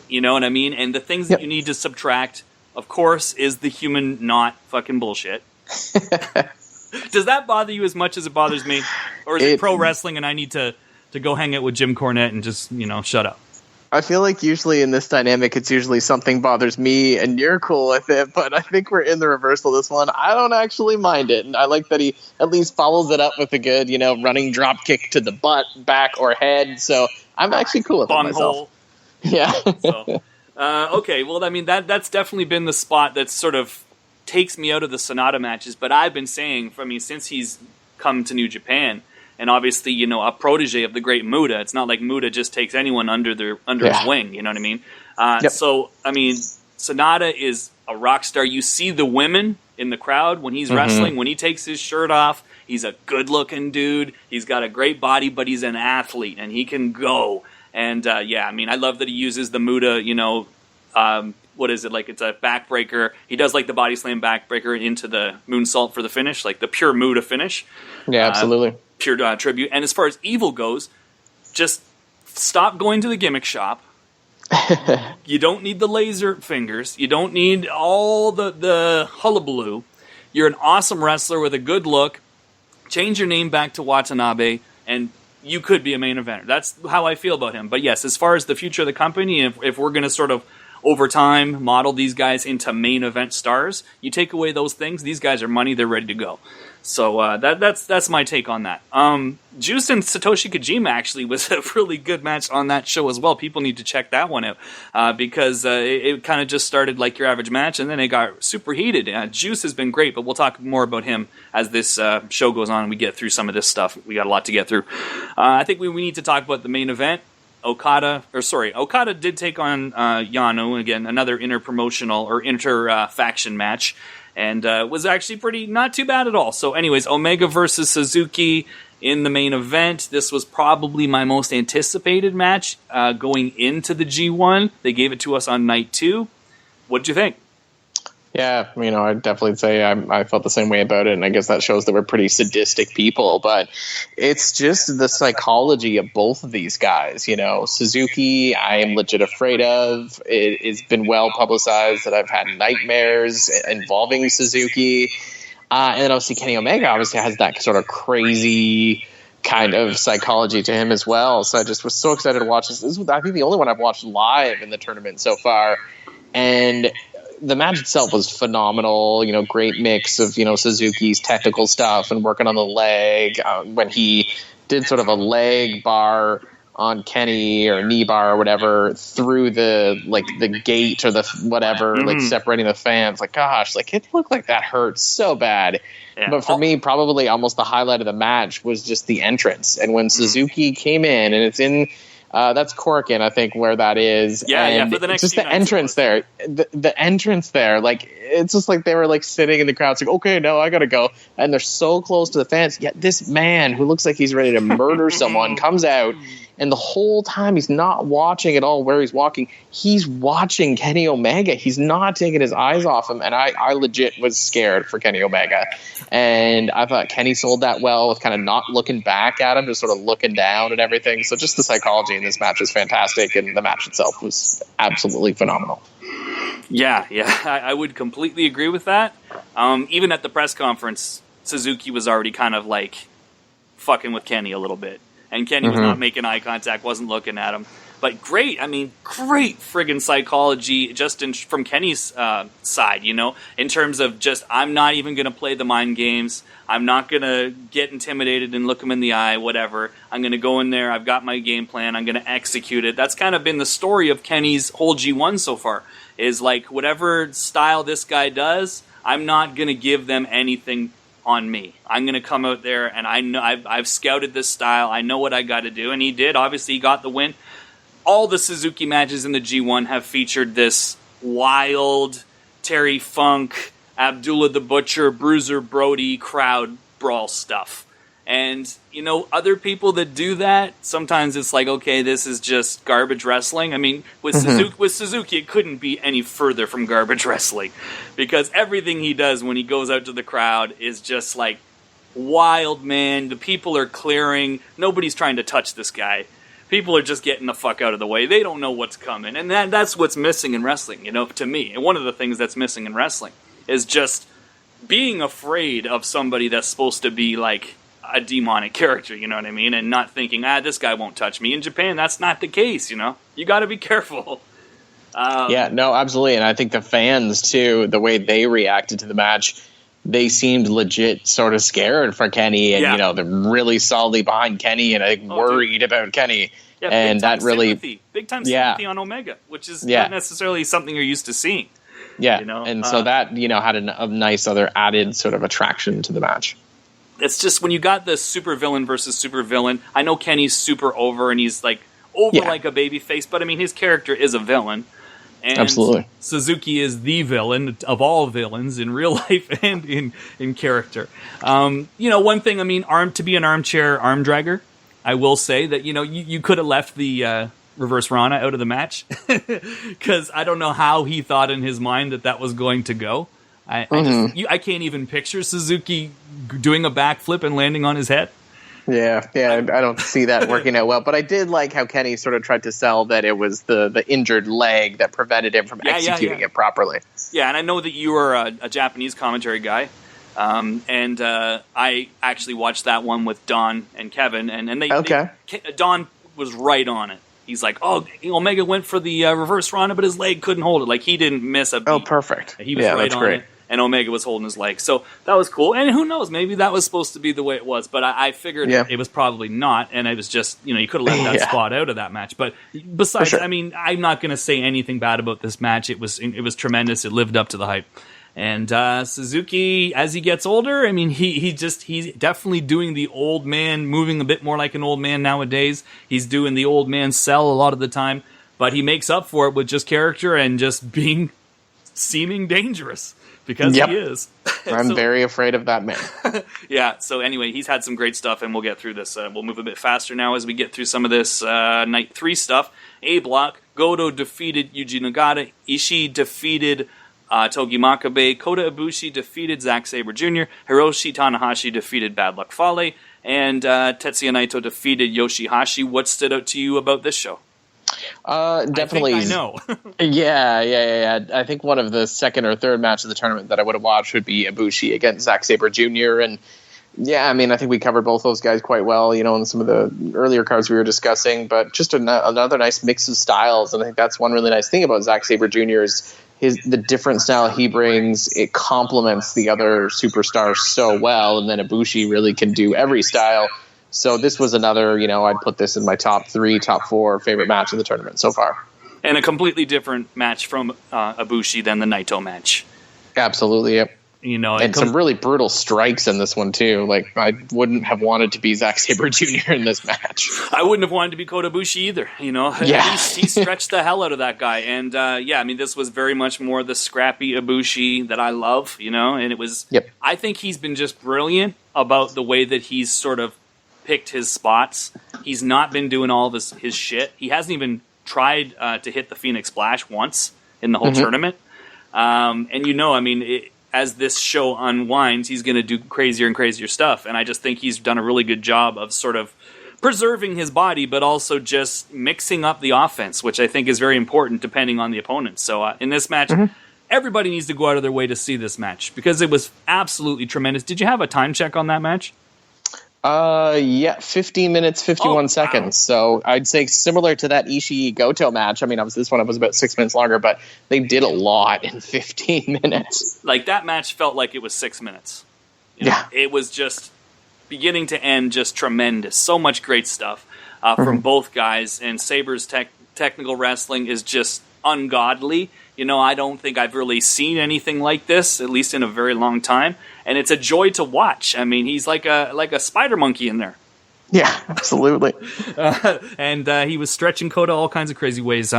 You know what I mean? And the things that you need to subtract, of course, is the human not fucking bullshit. Does that bother you as much as it bothers me? Or is it pro wrestling and I need to go hang out with Jim Cornette and just, shut up? I feel like usually in this dynamic, it's usually something bothers me and you're cool with it, but I think we're in the reversal this one. I don't actually mind it. And I like that he at least follows it up with a good, running drop kick to the butt, back, or head. So I'm actually cool with it myself. Yeah. So, okay, well, I mean, that's definitely been the spot that sort of takes me out of the Sonata matches, but I've been saying, since he's come to New Japan, and obviously, a protege of the great Muda, it's not like Muda just takes anyone under his wing, you know what I mean? So, Sonata is a rock star. You see the women in the crowd when he's wrestling, when he takes his shirt off, he's a good-looking dude, he's got a great body, but he's an athlete, and he can go. And, I love that he uses the Muda, what is it, like it's a backbreaker. He does like the body slam backbreaker into the moonsault for the finish, like the pure Muda finish. Yeah, absolutely. Pure tribute. And as far as Evil goes, just stop going to the gimmick shop. You don't need the laser fingers. You don't need all the hullabaloo. You're an awesome wrestler with a good look. Change your name back to Watanabe, and you could be a main eventer. That's how I feel about him. But yes, as far as the future of the company, if we're going to sort of over time model these guys into main event stars, you take away those things, these guys are money, they're ready to go. So that's my take on that. Juice and Satoshi Kojima actually was a really good match on that show as well. People need to check that one out because it kind of just started like your average match, and then it got super heated. Juice has been great, but we'll talk more about him as this show goes on and we get through some of this stuff. We got a lot to get through. I think we need to talk about the main event. Okada did take on Yano, again, another inter-promotional or inter-faction match, and was actually not too bad at all. So anyways, Omega versus Suzuki in the main event. This was probably my most anticipated match going into the G1. They gave it to us on night 2. What did you think? Yeah, I'd definitely say I felt the same way about it, and I guess that shows that we're pretty sadistic people, but it's just the psychology of both of these guys. Suzuki, I am legit afraid of. It's been well publicized that I've had nightmares involving Suzuki, and then obviously Kenny Omega obviously has that sort of crazy kind of psychology to him as well, so I just was so excited to watch this. This was, I think, the only one I've watched live in the tournament so far, and the match itself was phenomenal, great mix of, Suzuki's technical stuff and working on the leg when he did sort of a leg bar on Kenny or Nibar or whatever through the gate or the whatever, like separating the fans. Like, gosh, like it looked like that hurt so bad. Yeah. But for me, probably almost the highlight of the match was just the entrance. And when Suzuki came in, and it's in that's Corkin, I think, where that is. Yeah, for the next just the entrance there. The entrance there, like it's just like they were like sitting in the crowd, like, okay, no, I gotta go. And they're so close to the fans. Yet this man who looks like he's ready to murder someone comes out. And the whole time he's not watching at all where he's walking. He's watching Kenny Omega. He's not taking his eyes off him. And I legit was scared for Kenny Omega. And I thought Kenny sold that well with kind of not looking back at him, just sort of looking down and everything. So just the psychology in this match was fantastic. And the match itself was absolutely phenomenal. Yeah, I would completely agree with that. Even at the press conference, Suzuki was already kind of like fucking with Kenny a little bit. And Kenny was not making eye contact, wasn't looking at him. But great friggin' psychology just from Kenny's side, you know, in terms of just, I'm not even going to play the mind games. I'm not going to get intimidated and look him in the eye, whatever. I'm going to go in there. I've got my game plan. I'm going to execute it. That's kind of been the story of Kenny's whole G1 so far, is like whatever style this guy does, I'm not going to give them anything on me. I'm going to come out there, and I know I've scouted this style. I know what I got to do, and he did. Obviously, he got the win. All the Suzuki matches in the G1 have featured this wild Terry Funk, Abdullah the Butcher, Bruiser Brody crowd brawl stuff. And, you know, other people that do that, sometimes it's like, okay, this is just garbage wrestling. I mean, with Suzuki, it couldn't be any further from garbage wrestling. Because everything he does when he goes out to the crowd is just like wild, man. The people are clearing. Nobody's trying to touch this guy. People are just getting the fuck out of the way. They don't know what's coming. And that's what's missing in wrestling, you know, to me. And one of the things that's missing in wrestling is just being afraid of somebody that's supposed to be like a demonic character, you know what I mean? And not thinking, this guy won't touch me. In Japan, that's not the case, you know? You got to be careful. Yeah, no, absolutely. And I think the fans, too, the way they reacted to the match, they seemed legit sort of scared for Kenny. And, you know, they're really solidly behind Kenny and I think worried about Kenny. Yeah, and that really... Big-time sympathy on Omega, which is not necessarily something you're used to seeing. Yeah, you know? And so that, you know, had a nice other added sort of attraction to the match. It's just when you got the super villain versus super villain, I know Kenny's super over and he's like like a baby face, but I mean his character is a villain. And absolutely. Suzuki is the villain of all villains in real life and in character. You know, one thing, I mean, to be an armchair arm dragger, I will say that, you know, you could have left the Reverse Rana out of the match because I don't know how he thought in his mind that was going to go. I can't even picture Suzuki doing a backflip and landing on his head. Yeah, I don't see that working out well. But I did like how Kenny sort of tried to sell that it was the injured leg that prevented him from executing it properly. Yeah, and I know that you are a Japanese commentary guy, and I actually watched that one with Don and Kevin, and Don was right on it. He's like, Omega went for the reverse Rana, but his leg couldn't hold it. Like, he didn't miss a beat. Oh, perfect. He was right on it, and Omega was holding his leg. So that was cool. And who knows, maybe that was supposed to be the way it was. But I figured it was probably not, and it was just, you know, you could have left that spot out of that match. But besides, I mean, I'm not going to say anything bad about this match. It was tremendous. It lived up to the hype. And Suzuki, as he gets older, I mean, he's definitely doing the old man, moving a bit more like an old man nowadays. He's doing the old man sell a lot of the time, but he makes up for it with just character and just seeming dangerous because he is. I'm very afraid of that man. Yeah. So anyway, he's had some great stuff, and we'll get through this. We'll move a bit faster now as we get through some of this night 3 stuff. A block: Goto defeated Yuji Nagata. Ishii defeated Togi Makabe. Kota Ibushi defeated Zack Sabre Jr. Hiroshi Tanahashi defeated Bad Luck Fale. And Tetsuya Naito defeated Yoshihashi. What stood out to you about this show? Definitely. I know. Yeah. I think one of the second or third matches of the tournament that I would have watched would be Ibushi against Zack Sabre Jr. And yeah, I mean, I think we covered both those guys quite well, you know, in some of the earlier cards we were discussing, but just another nice mix of styles. And I think that's one really nice thing about Zack Sabre Jr. is the different style he brings. It complements the other superstars so well. And then Ibushi really can do every style So this was another, I'd put this in my top 3, top 4 favorite match of the tournament so far. And a completely different match from Ibushi than the Naito match. Absolutely, yep. And some really brutal strikes in this one, too. Like, I wouldn't have wanted to be Zack Sabre Jr. in this match. I wouldn't have wanted to be Kota Ibushi either, Yeah. He stretched the hell out of that guy. And, this was very much more the scrappy Ibushi that I love, and it was... Yep. I think he's been just brilliant about the way that he's sort of picked his spots. He's not been doing all of his shit. He hasn't even tried to hit the Phoenix Splash once in the whole tournament. As this show unwinds, he's going to do crazier and crazier stuff. And I just think he's done a really good job of sort of preserving his body, but also just mixing up the offense, which I think is very important depending on the opponent. So in this match, everybody needs to go out of their way to see this match because it was absolutely tremendous. Did you have a time check on that match? 15 minutes, 51 seconds. Wow. So I'd say similar to that Ishii Goto match. I mean, this one was about 6 minutes longer, but they did a lot in 15 minutes. Like, that match felt like it was 6 minutes. Yeah. It was just beginning to end, just tremendous. So much great stuff from both guys, and Sabre's technical wrestling is just ungodly. I don't think I've really seen anything like this, at least in a very long time. And it's a joy to watch. I mean, he's like a spider monkey in there. Yeah, absolutely. And he was stretching Kota all kinds of crazy ways.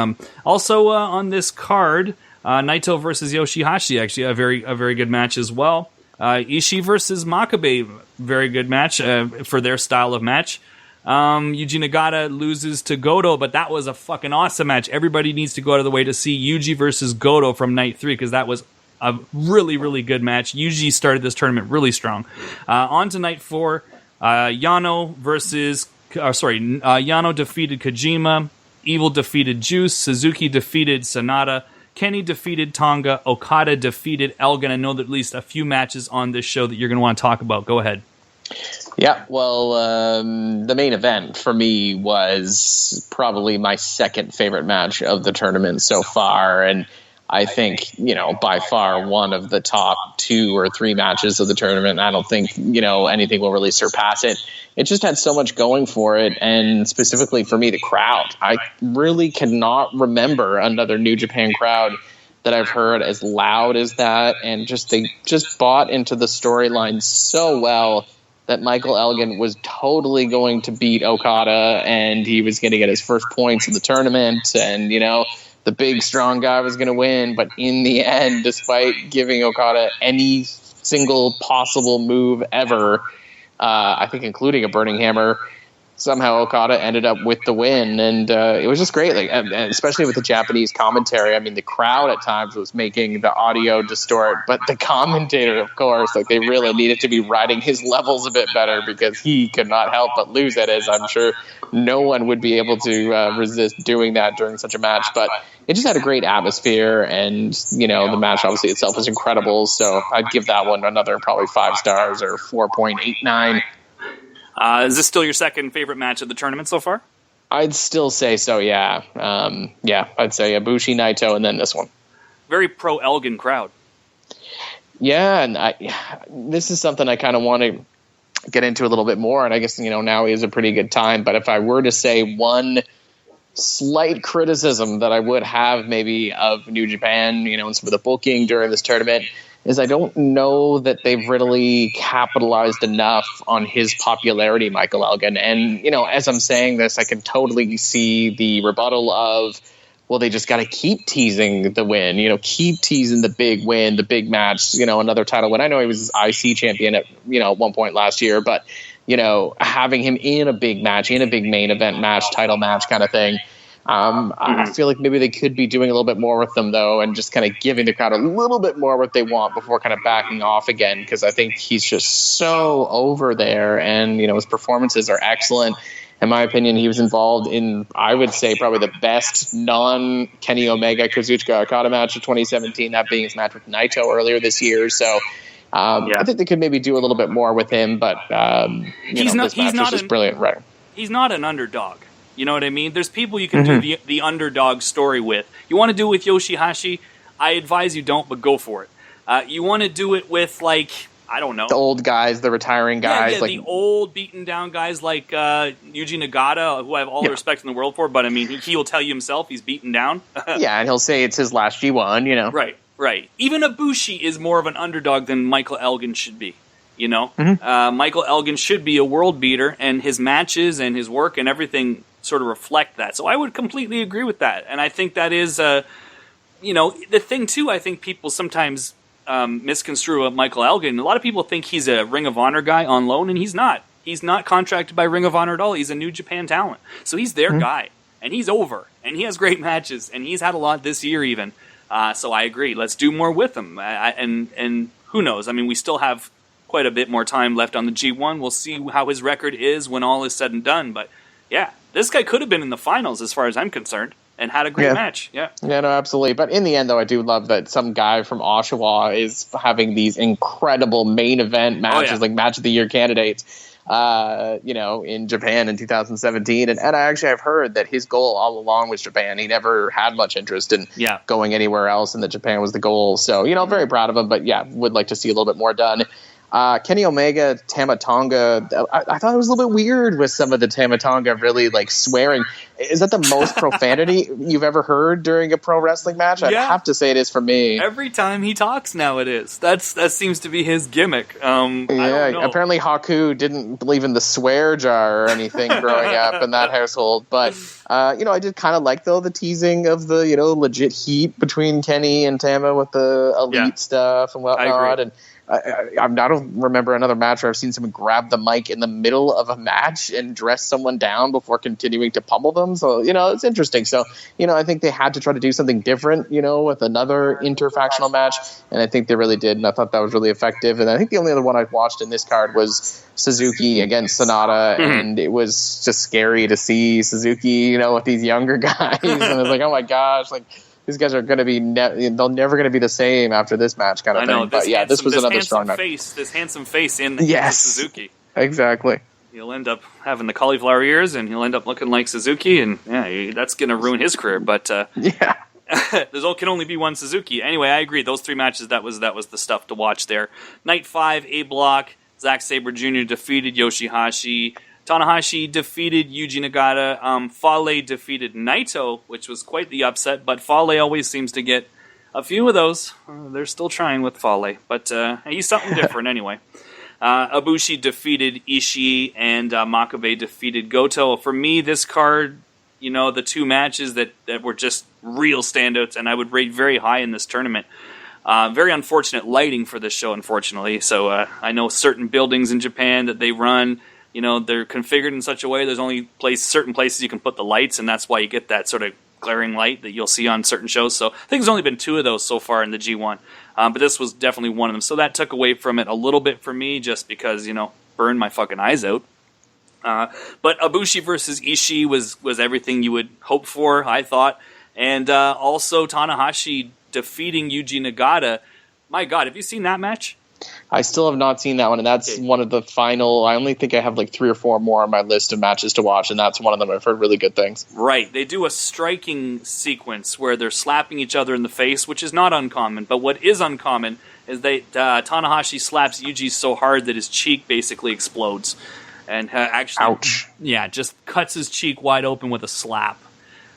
Also on this card, Naito versus Yoshihashi, actually a very good match as well. Ishii versus Makabe, very good match for their style of match. Yuji Nagata loses to Goto, but that was a fucking awesome match. Everybody needs to go out of the way to see Yuji versus Goto from night 3 because that was a really, really good match. Yuji started this tournament really strong. On to night 4, Yano defeated Kojima, Evil defeated Juice, Suzuki defeated Sonata, Kenny defeated Tonga, Okada defeated Elgin. I know that at least a few matches on this show that you're going to want to talk about. Go ahead. Yeah, well, the main event for me was probably my second favorite match of the tournament so far, and I think, by far one of the top 2 or 3 matches of the tournament. I don't think, anything will really surpass it. It just had so much going for it, and specifically for me, the crowd. I really cannot remember another New Japan crowd that I've heard as loud as that, and they just bought into the storyline so well that Michael Elgin was totally going to beat Okada, and he was going to get his first points in the tournament, and, the big, strong guy was going to win. But in the end, despite giving Okada any single possible move ever, I think including a Burning Hammer, somehow Okada ended up with the win, and it was just great. Like, and especially with the Japanese commentary. I mean, the crowd at times was making the audio distort, but the commentator, of course, they really needed to be riding his levels a bit better because he could not help but lose it, as I'm sure no one would be able to resist doing that during such a match. But it just had a great atmosphere, and the match obviously itself was incredible. So I'd give that one another probably 5 stars or 4.89. Is this still your second favorite match of the tournament so far? I'd still say so, yeah. I'd say Ibushi, Naito, and then this one. Very pro-Elgin crowd. Yeah, and this is something I kind of want to get into a little bit more, and I guess, now is a pretty good time. But if I were to say one slight criticism that I would have maybe of New Japan, and some of the booking during this tournament, is I don't know that they've really capitalized enough on his popularity, Michael Elgin. And, as I'm saying this, I can totally see the rebuttal of, well, they just got to keep teasing the win, keep teasing the big win, the big match, another title win. I know he was IC champion at one point last year, but, having him in a big match, in a big main event match, title match kind of thing, I feel like maybe they could be doing a little bit more with them, though, and just kind of giving the crowd a little bit more what they want before kind of backing off again, because I think he's just so over there, and, his performances are excellent. In my opinion, he was involved in, I would say, probably the best non-Kenny Omega Kazuchika Okada match of 2017, that being his match with Naito earlier this year. So I think they could maybe do a little bit more with him, but this match was just brilliant. Right. He's not an underdog. You know what I mean? There's people you can do the underdog story with. You want to do it with Yoshihashi? I advise you don't, but go for it. You want to do it with, I don't know. The old guys, the retiring guys. Yeah, the old beaten down guys like Yuji Nagata, who I have all the respect in the world for, but I mean, he will tell you himself he's beaten down. Yeah, and he'll say it's his last G1, you know. Right. Even Ibushi is more of an underdog than Michael Elgin should be, you know? Mm-hmm. Michael Elgin should be a world beater, and his matches and his work and everything sort of reflect that. So I would completely agree with that. And I think that is, you know, the thing, too, I think people sometimes misconstrue Michael Elgin. A lot of people think he's a Ring of Honor guy on loan, and he's not. He's not contracted by Ring of Honor at all. He's a New Japan talent. So he's their guy, and he's over, and he has great matches, and he's had a lot this year even. So I agree. Let's do more with him. And who knows? I mean, we still have quite a bit more time left on the G1. We'll see how his record is when all is said and done. But, yeah, this guy could have been in the finals as far as I'm concerned. And had a great match, yeah, no, absolutely. But in the end, though, I do love that some guy from Oshawa is having these incredible main event matches, like Match of the Year candidates, you know, in Japan in 2017. And I've heard that his goal all along was Japan. He never had much interest in going anywhere else, and that Japan was the goal. So, you know, very proud of him. But, yeah, would like to see a little bit more done. Kenny Omega, Tama Tonga, I thought it was a little bit weird with some of the Tama Tonga really like swearing. Is that the most profanity you've ever heard during a pro wrestling match? I'd have to say it is for me. Every time he talks now it is. That seems to be his gimmick. Apparently Haku didn't believe in the swear jar or anything growing up in that household. But, you know, I did kind of like, though, the teasing of the, you know, legit heat between Kenny and Tama with the elite stuff and whatnot. I agree. And I don't remember another match where I've seen someone grab the mic in the middle of a match and dress someone down before continuing to pummel them. So, you know, it's interesting. So, you know, I think they had to try to do something different, you know, with another interfactional match. And I think they really did. And I thought that was really effective. And I think the only other one I watched in this card was Suzuki against Sonata. And it was just scary to see Suzuki, you know, with these younger guys. And I was like, oh my gosh, like, these guys are going to be they're never going to be the same after this match kind of thing. But yeah, this was another strong match. This handsome face in Suzuki. Exactly. He'll end up having the cauliflower ears, and he'll end up looking like Suzuki, and that's going to ruin his career. But there can only be one Suzuki. Anyway, I agree. Those three matches, that was the stuff to watch there. Night 5, A Block, Zack Sabre Jr. defeated Yoshihashi. Tanahashi defeated Yuji Nagata. Fale defeated Naito, which was quite the upset, but Fale always seems to get a few of those. They're still trying with Fale, but he's something different anyway. Ibushi defeated Ishii, and Makabe defeated Goto. For me, this card, you know, the two matches that were just real standouts, and I would rate very high in this tournament. Very unfortunate lighting for this show, unfortunately. So I know certain buildings in Japan that they run, you know, they're configured in such a way there's only certain places you can put the lights, and that's why you get that sort of glaring light that you'll see on certain shows. So I think there's only been 2 of those so far in the G1, but this was definitely one of them. So that took away from it a little bit for me, just because, you know, burned my fucking eyes out. But Ibushi versus Ishii was everything you would hope for, I thought. And also Tanahashi defeating Yuji Nagata. My God, have you seen that match? I still have not seen that one, and that's one of the final. I only think I have like 3 or 4 more on my list of matches to watch, and that's one of them. I've heard really good things. Right. They do a striking sequence where they're slapping each other in the face, which is not uncommon. But what is uncommon is that Tanahashi slaps Yuji so hard that his cheek basically explodes. And actually, ouch. Yeah, just cuts his cheek wide open with a slap.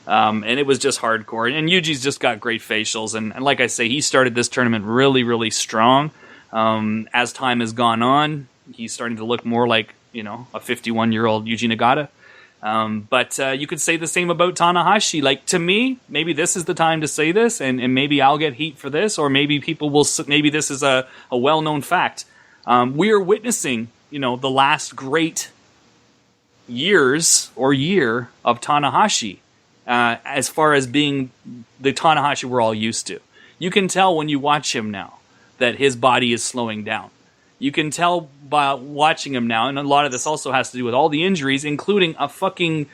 And it was just hardcore. And Yuji's just got great facials. And like I say, he started this tournament really, really strong. As time has gone on, he's starting to look more like, you know, a 51-year-old Yuji Nagata. But you could say the same about Tanahashi. Like, to me, maybe this is the time to say this, and maybe I'll get heat for this, or maybe people will. Maybe this is a well-known fact. We are witnessing, you know, the last great year of Tanahashi, as far as being the Tanahashi we're all used to. You can tell when you watch him now that his body is slowing down. You can tell by watching him now, and a lot of this also has to do with all the injuries, including a fucking,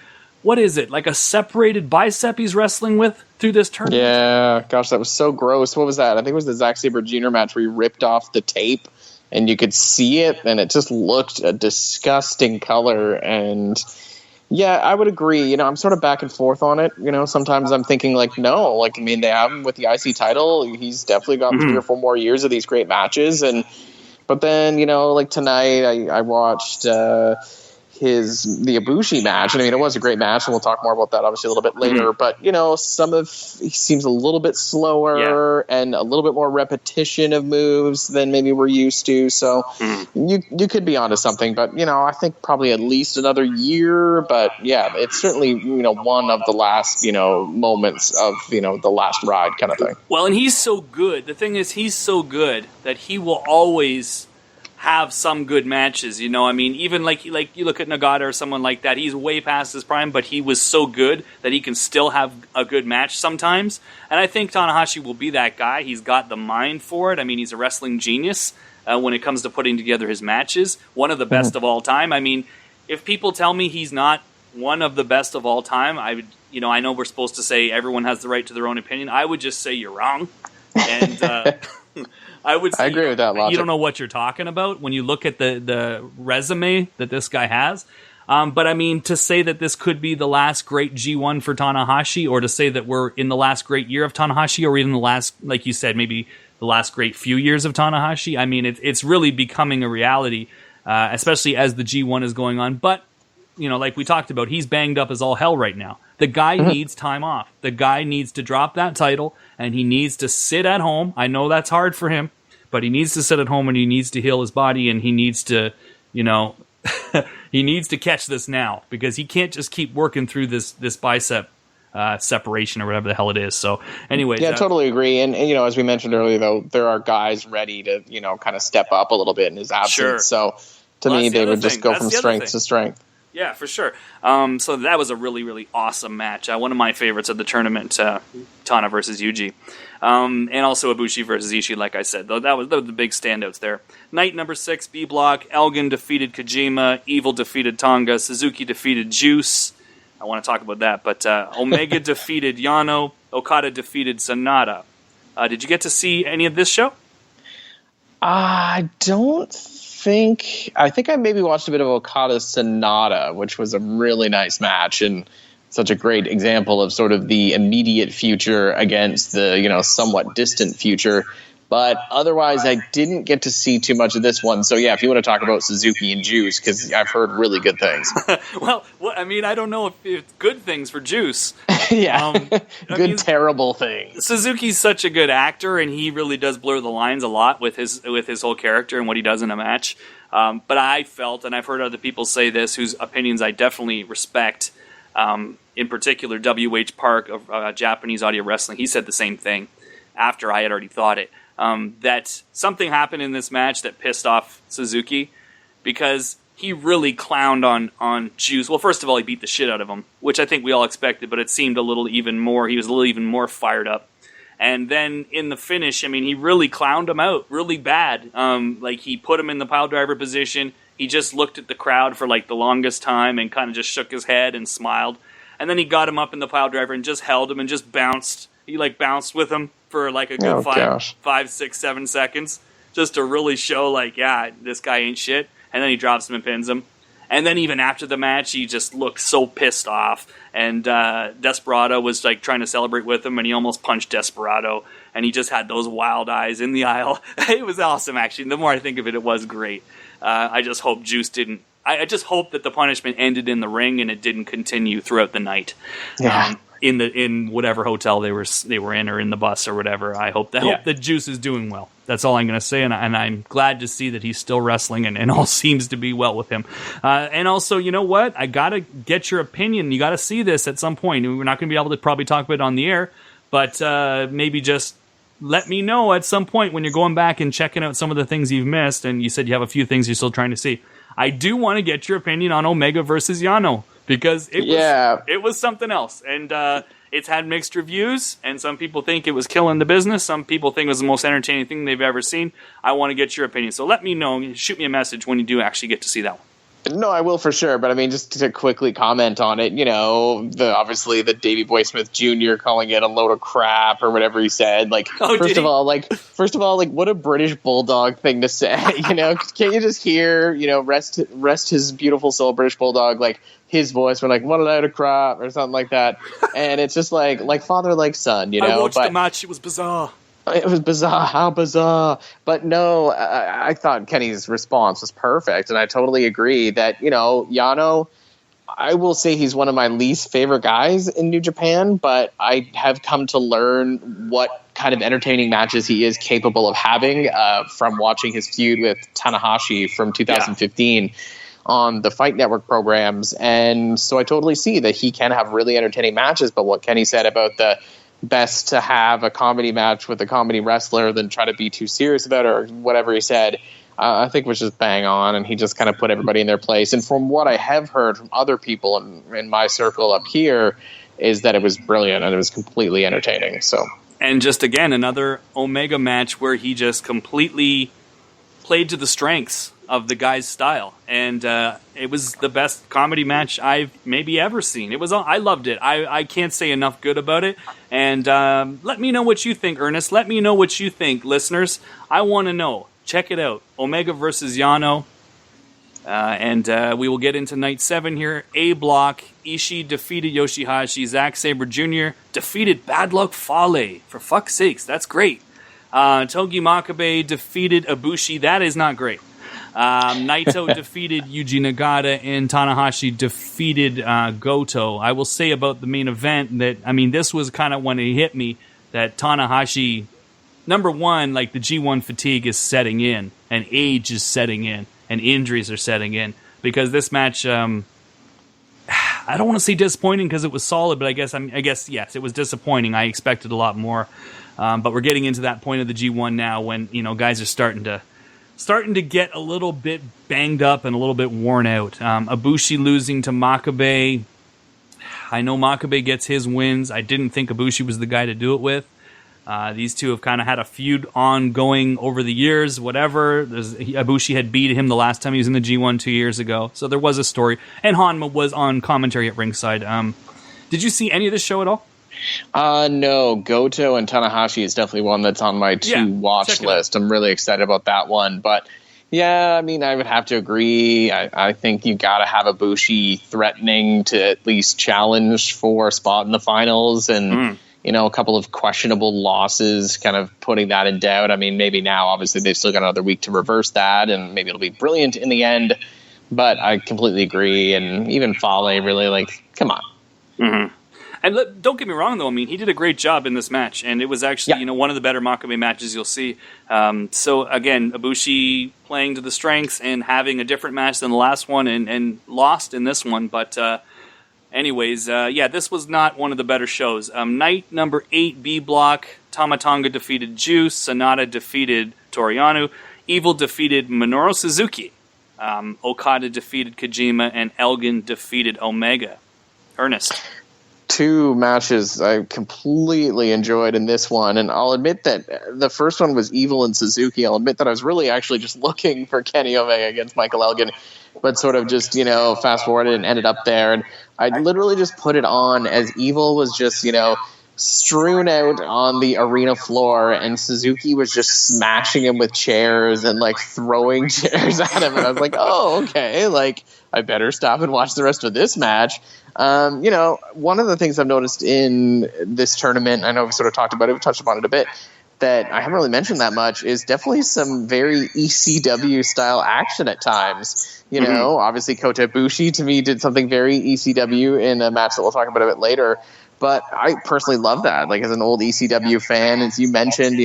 what is it, like a separated bicep he's wrestling with through this tournament? Yeah, gosh, that was so gross. What was that? I think it was the Zack Sabre Jr. match where he ripped off the tape, and you could see it, and it just looked a disgusting color, and yeah, I would agree. You know, I'm sort of back and forth on it. You know, sometimes I'm thinking like, no, like, I mean, they have him with the IC title. He's definitely got 3 or 4 more years of these great matches. And But then, like tonight, I watched the Ibushi match. And I mean, it was a great match, and we'll talk more about that obviously a little bit later. But he seems a little bit slower and a little bit more repetition of moves than maybe we're used to. So you could be onto something. But I think probably at least another year. But yeah, it's certainly one of the last moments of the last ride kind of thing. Well, and he's so good. The thing is, he's so good that he will always have some good matches, I mean, even like you look at Nagata or someone like that, he's way past his prime, but he was so good that he can still have a good match sometimes. And I think Tanahashi will be that guy. He's got the mind for it. I mean, he's a wrestling genius when it comes to putting together his matches. One of the best of all time. I mean, if people tell me he's not one of the best of all time, I would, I know we're supposed to say everyone has the right to their own opinion. I would just say you're wrong. And I would say, I agree with that logic. You don't know what you're talking about when you look at the resume that this guy has. But I mean, to say that this could be the last great G1 for Tanahashi, or to say that we're in the last great year of Tanahashi, or even the last, like you said, maybe the last great few years of Tanahashi, I mean, it's really becoming a reality, especially as the G1 is going on. But, like we talked about, he's banged up as all hell right now. The guy needs time off. The guy needs to drop that title, and he needs to sit at home. I know that's hard for him, but he needs to sit at home, and he needs to heal his body, and he needs to, he needs to catch this now, because he can't just keep working through this bicep separation or whatever the hell it is. So anyways. Yeah, totally agree. And as we mentioned earlier, though, there are guys ready to, kind of step up a little bit in his absence. Sure. So to me, they would just go from strength to strength. Yeah, for sure. So that was a really, really awesome match. One of my favorites of the tournament, Tana versus Yuji. And also Ibushi versus Ishii, like I said. Those were the big standouts there. Night number 6, B block. Elgin defeated Kojima. Evil defeated Tonga. Suzuki defeated Juice. I want to talk about that. But Omega defeated Yano. Okada defeated Sanada. Did you get to see any of this show? I think I maybe watched a bit of Okada's Sonata, which was a really nice match and such a great example of sort of the immediate future against the somewhat distant future. But otherwise, I didn't get to see too much of this one. So yeah, if you want to talk about Suzuki and Juice, because I've heard really good things. Well, I mean, I don't know if it's good things for Juice. Yeah, terrible things. Suzuki's such a good actor, and he really does blur the lines a lot with his whole character and what he does in a match. But I felt, and I've heard other people say this, whose opinions I definitely respect, in particular W.A.R Park of Japanese Audio Wrestling, he said the same thing after I had already thought it. That something happened in this match that pissed off Suzuki, because he really clowned on Juice. Well, first of all, he beat the shit out of him, which I think we all expected, but it seemed he was a little even more fired up. And then in the finish, I mean, he really clowned him out really bad. Like, he put him in the pile driver position. He just looked at the crowd for like the longest time and kind of just shook his head and smiled. And then he got him up in the pile driver and just held him and just bounced. He bounced with him for like a good 5, 6, 7 seconds, just to really show this guy ain't shit. And then he drops him and pins him. And then even after the match, he just looked so pissed off. And Desperado was trying to celebrate with him, and he almost punched Desperado. And he just had those wild eyes in the aisle. It was awesome, actually. The more I think of it, it was great. I just hope Juice didn't. I just hope that the punishment ended in the ring and it didn't continue throughout the night. Yeah. In whatever hotel they were in, or in the bus or whatever. I hope that Juice is doing well. That's all I'm going to say, and I'm glad to see that he's still wrestling and all seems to be well with him. And also, you know what? I got to get your opinion. You got to see this at some point. We're not going to be able to probably talk about it on the air, but maybe just let me know at some point when you're going back and checking out some of the things you've missed, and you said you have a few things you're still trying to see. I do want to get your opinion on Omega versus Yano, because it was something else. And it's had mixed reviews, and some people think it was killing the business. Some people think it was the most entertaining thing they've ever seen. I want to get your opinion. So let me know. Shoot me a message when you do actually get to see that one. No, I will for sure. But I mean, just to quickly comment on it, obviously the Davey Boy Smith Jr. calling it a load of crap or whatever he said. First of all, what a British bulldog thing to say. Can't you just hear, rest his beautiful soul, British bulldog, his voice, we're what a load of crap or something like that. And it's just like father, like son, I watched the match. It was bizarre. It was bizarre. How bizarre. But no, I thought Kenny's response was perfect. And I totally agree that, Yano, I will say he's one of my least favorite guys in New Japan, but I have come to learn what kind of entertaining matches he is capable of having from watching his feud with Tanahashi from 2015 on the Fight Network programs. And so I totally see that he can have really entertaining matches, but what Kenny said about the best to have a comedy match with a comedy wrestler than try to be too serious about it, or whatever he said, I think was just bang on, and he just kind of put everybody in their place. And from what I have heard from other people in my circle up here, is that it was brilliant and it was completely entertaining. So, and just again another Omega match where he just completely played to the strengths of the guy's style, and it was the best comedy match I've maybe ever seen. I loved it. I can't say enough good about it. And let me know what you think, Ernest. Let me know what you think, listeners. I want to know. Check it out. Omega versus Yano. And we will get into night 7 here. A block. Ishii defeated Yoshihashi. Zack Sabre Jr. defeated Bad Luck Fale. For fuck's sakes, that's great. Togi Makabe defeated Ibushi. That is not great. Naito defeated Yuji Nagata, and Tanahashi defeated Goto. I will say about the main event that, this was kind of when it hit me that Tanahashi, number one, like the G1 fatigue is setting in, and age is setting in, and injuries are setting in, because this match, I don't want to say disappointing because it was solid, but I guess yes, it was disappointing. I expected a lot more, but we're getting into that point of the G1 now when guys are starting to get a little bit banged up and a little bit worn out. Ibushi losing to Makabe. I know Makabe gets his wins. I didn't think Ibushi was the guy to do it with. These two have kind of had a feud ongoing over the years, whatever. Ibushi had beat him the last time he was in the G1 2 years ago. So there was a story. And Hanma was on commentary at ringside. Did you see any of this show at all? No, Goto and Tanahashi is definitely one that's on my watch list. I'm really excited about that one. But yeah, I would have to agree. I think you got to have Ibushi threatening to at least challenge for a spot in the finals, and a couple of questionable losses kind of putting that in doubt. Maybe now, obviously, they've still got another week to reverse that, and maybe it'll be brilliant in the end. But I completely agree. And even Fale, really, come on. Mm-hmm. And don't get me wrong, though. He did a great job in this match, and it was actually, one of the better Makabe matches you'll see. So again, Ibushi playing to the strengths and having a different match than the last one, and lost in this one. But anyways, this was not one of the better shows. Night number 8, B block. Tamatonga defeated Juice. Sonata defeated Toriano. Evil defeated Minoru Suzuki. Okada defeated Kojima, and Elgin defeated Omega. Ernest. 2 matches I completely enjoyed in this one, and I'll admit that the first one was Evil and Suzuki. I'll admit that I was really actually just looking for Kenny Omega against Michael Elgin, but sort of just, fast forwarded and ended up there, and I literally just put it on as Evil was just, strewn out on the arena floor, and Suzuki was just smashing him with chairs and throwing chairs at him, and I was like, oh, okay, I better stop and watch the rest of this match. One of the things I've noticed in this tournament, I know we've sort of talked about it, we've touched upon it a bit, that I haven't really mentioned that much, is definitely some very ECW style action at times. Obviously Kota Ibushi to me did something very ECW in a match that we'll talk about a bit later. But I personally love that. As an old ECW fan, as you mentioned,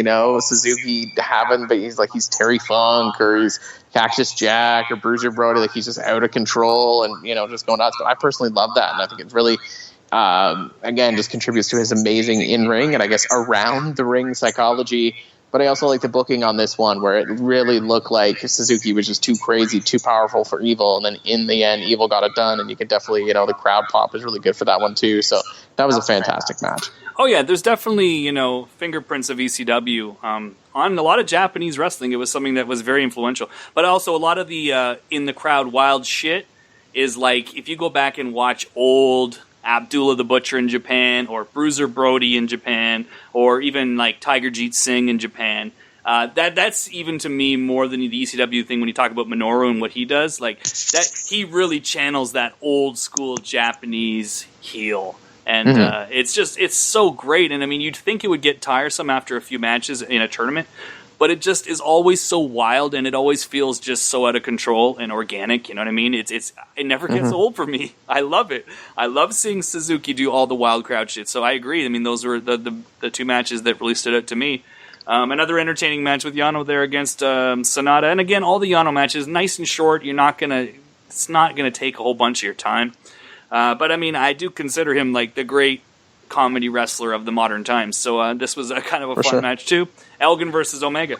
Suzuki haven't, but he's Terry Funk, or he's Cactus Jack, or Bruiser Brody. He's just out of control and, just going nuts. But I personally love that. And I think it's really, again, just contributes to his amazing in-ring and I guess around the ring psychology. But I also like the booking on this one, where it really looked like Suzuki was just too crazy, too powerful for Evil. And then in the end, Evil got it done. And you could definitely, the crowd pop is really good for that one too. So that was a fantastic match. Oh, yeah, there's definitely, fingerprints of ECW. On a lot of Japanese wrestling, it was something that was very influential. But also a lot of the in-the-crowd wild shit is if you go back and watch old Abdullah the Butcher in Japan, or Bruiser Brody in Japan, or even Tiger Jeet Singh in Japan. That's even to me more than the ECW thing when you talk about Minoru and what he does. That he really channels that old school Japanese heel And it's so great. And I mean, you'd think it would get tiresome after a few matches in a tournament, but it just is always so wild, and it always feels just so out of control and organic. You know what I mean? It never gets old for me. I love it. I love seeing Suzuki do all the wild crowd shit. So I agree. I mean, those were the two matches that really stood out to me. Another entertaining match with Yano there against Sonata. And again, all the Yano matches, nice and short. It's not gonna take a whole bunch of your time. But I mean, I do consider him like the great comedy wrestler of the modern times. So this was a kind of a fun match too. Elgin versus Omega.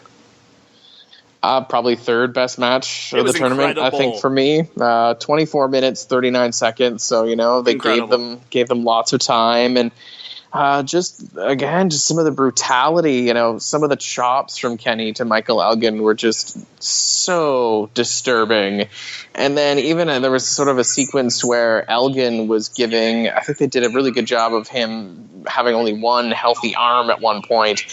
Probably third best match of the tournament, I think, for me. 24 minutes, 39 seconds. So, they gave them lots of time. And just some of the brutality, some of the chops from Kenny to Michael Elgin were just so disturbing. And then even there was sort of a sequence where Elgin was giving, I think they did a really good job of him having only one healthy arm at one point,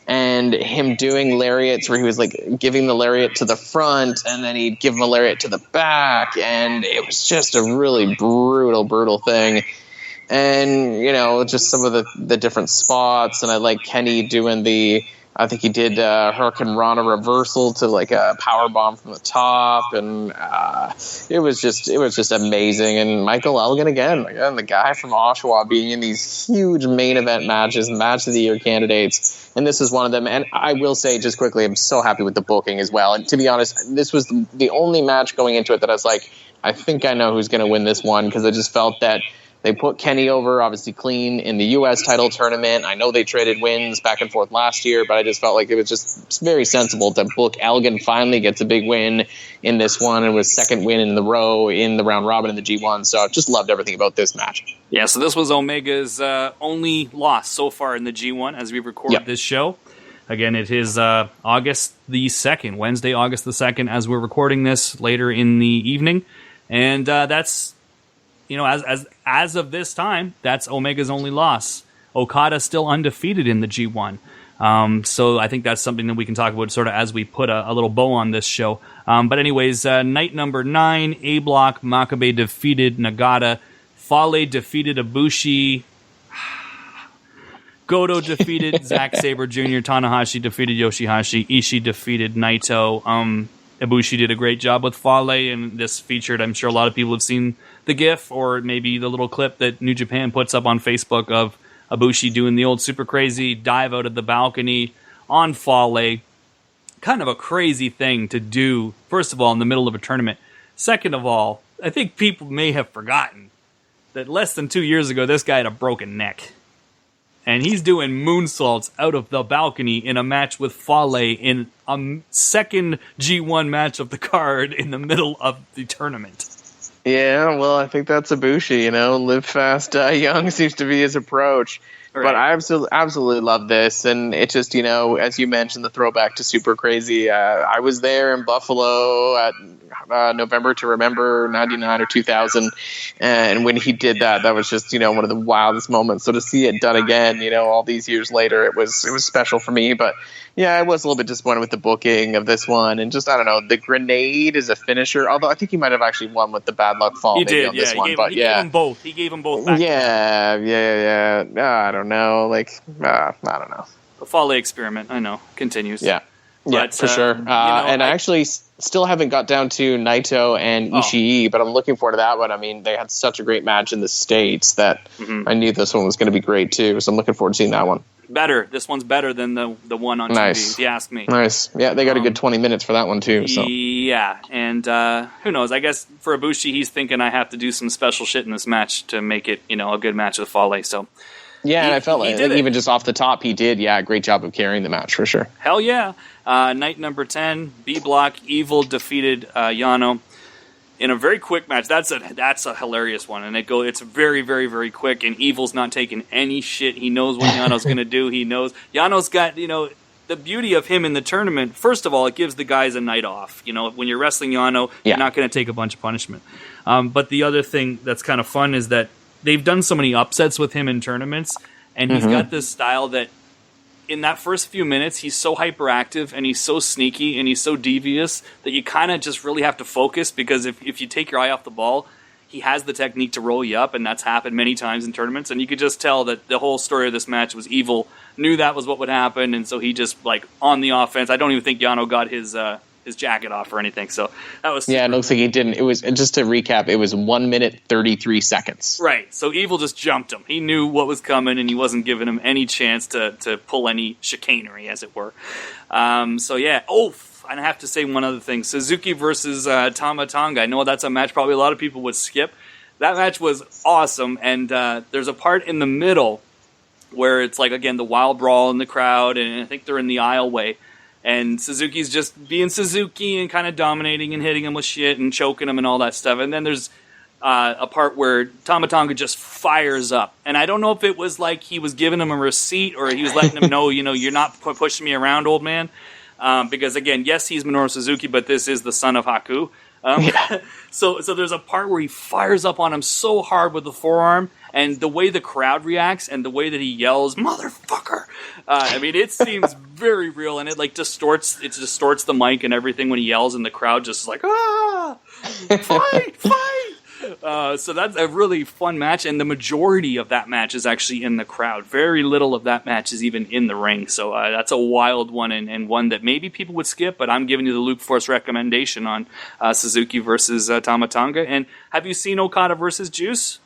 and him doing lariats where he was like giving the lariat to the front and then he'd give him a lariat to the back. And it was just a really brutal thing. And, just some of the different spots. And I like Kenny doing I think he did Hurricane Rana reversal to like a power bomb from the top. And it was just amazing. And Michael Elgin, again, the guy from Oshawa being in these huge main event matches, match of the year candidates. And this is one of them. And I will say just quickly, I'm so happy with the booking as well. And to be honest, this was the only match going into it that I was like, I think I know who's going to win this one, because I just felt that they put Kenny over, obviously clean, in the U.S. title tournament. I know they traded wins back and forth last year, but I just felt like it was just very sensible to book Elgin. Finally gets a big win in this one, and was second win in the row in the round robin in the G1. So I just loved everything about this match. Yeah, so this was Omega's only loss so far in the G1 as we record this show. Again, it is August the 2nd, Wednesday, August the 2nd, as we're recording this later in the evening. And that's... as of this time, that's Omega's only loss. Okada's still undefeated in the G1. So I think that's something that we can talk about sort of as we put a little bow on this show. But anyways, night number 9, A-Block, Makabe defeated Nagata. Fale defeated Ibushi. Goto defeated Zack Sabre Jr. Tanahashi defeated Yoshihashi. Ishii defeated Naito. Ibushi did a great job with Fale, and this featured, I'm sure a lot of people have seen the GIF or maybe the little clip that New Japan puts up on Facebook of Ibushi doing the old super crazy dive out of the balcony on Fale. Kind of a crazy thing to do, first of all, in the middle of a tournament. Second of all, I think people may have forgotten that less than 2 years ago, this guy had a broken neck. And he's doing moonsaults out of the balcony in a match with Fale in a second G1 match of the card in the middle of the tournament. Yeah, well, I think that's Ibushi, live fast, die young seems to be his approach. Right. But I absolutely love this, and it just, as you mentioned, the throwback to Super Crazy. I was there in Buffalo at November to Remember 99 or 2000, and when he did that was just, one of the wildest moments. So to see it done again, all these years later, it was special for me. But yeah, I was a little bit disappointed with the booking of this one, and just, I don't know, the grenade is a finisher, although I think he might have actually won with the bad luck fall he maybe did, on this one. But he gave them both. He gave them both back. Yeah. I don't know. I don't know. The Fale experiment, I know, continues. Yeah, but, for sure. And I actually still haven't got down to Naito and Ishii, but I'm looking forward to that one. I mean, they had such a great match in the States that I knew this one was going to be great too. So I'm looking forward to seeing that one. Better. This one's better than the one on TV, if you ask me. Nice. Yeah, they got a good 20 minutes for that one too. So yeah, and who knows? I guess for Ibushi, he's thinking I have to do some special shit in this match to make it, a good match with Fale. So yeah, and I felt like even just off the top, he did. Yeah, a great job of carrying the match for sure. Hell yeah. Night number 10, B Block, Evil defeated Yano in a very quick match. That's a hilarious one, and it's very, very, very quick. And Evil's not taking any shit. He knows what Yano's going to do. He knows Yano's got the beauty of him in the tournament. First of all, it gives the guys a night off. When you're wrestling Yano, you're not going to take a bunch of punishment. But the other thing that's kind of fun is that they've done so many upsets with him in tournaments, and he's got this style that in that first few minutes, he's so hyperactive and he's so sneaky and he's so devious that you kind of just really have to focus, because if you take your eye off the ball, he has the technique to roll you up, and that's happened many times in tournaments. And you could just tell that the whole story of this match was Evil knew that was what would happen, and so he just, like, on the offense. I don't even think Yano got his jacket off or anything. So that was it looks like he didn't. It was, just to recap, it was 1 minute 33 seconds. Right. So Evil just jumped him. He knew what was coming, and he wasn't giving him any chance to pull any chicanery, as it were. So yeah. Oh, and I have to say one other thing: Suzuki versus Tama Tonga. I know that's a match probably a lot of people would skip. That match was awesome, and there's a part in the middle where it's like, again, the wild brawl in the crowd, and I think they're in the aisleway. And Suzuki's just being Suzuki and kind of dominating and hitting him with shit and choking him and all that stuff. And then there's a part where Tama Tonga just fires up. And I don't know if it was like he was giving him a receipt or he was letting him know, you're not pushing me around, old man. Because, again, yes, he's Minoru Suzuki, but this is the son of Haku. So there's a part where he fires up on him so hard with the forearm, and the way the crowd reacts and the way that he yells, "Motherfucker!" It seems very real, and it distorts the mic and everything when he yells, and the crowd just is like, "Ah, fight, fight!" So that's a really fun match, and the majority of that match is actually in the crowd. Very little of that match is even in the ring, so that's a wild one, and one that maybe people would skip, but I'm giving you the Luke Force recommendation on Suzuki versus Tama Tonga. And have you seen Okada versus Juice?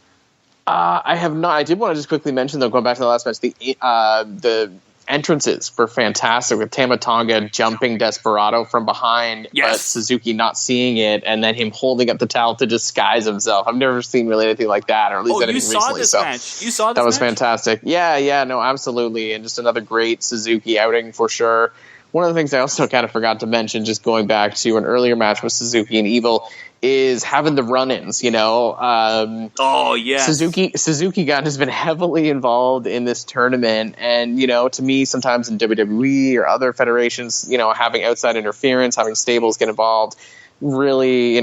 I have not. I did want to just quickly mention, though, going back to the last match, the entrances were fantastic, with Tama Tonga jumping Desperado from behind, but Suzuki not seeing it, and then him holding up the towel to disguise himself. I've never seen really anything like that, or at least anything recently. You saw this match. That was fantastic. Yeah, no, absolutely, and just another great Suzuki outing for sure. One of the things I also kind of forgot to mention, just going back to an earlier match with Suzuki and Evil, is having the run-ins, Suzuki Gun has been heavily involved in this tournament, and, to me, sometimes in WWE or other federations, having outside interference, having stables get involved, really,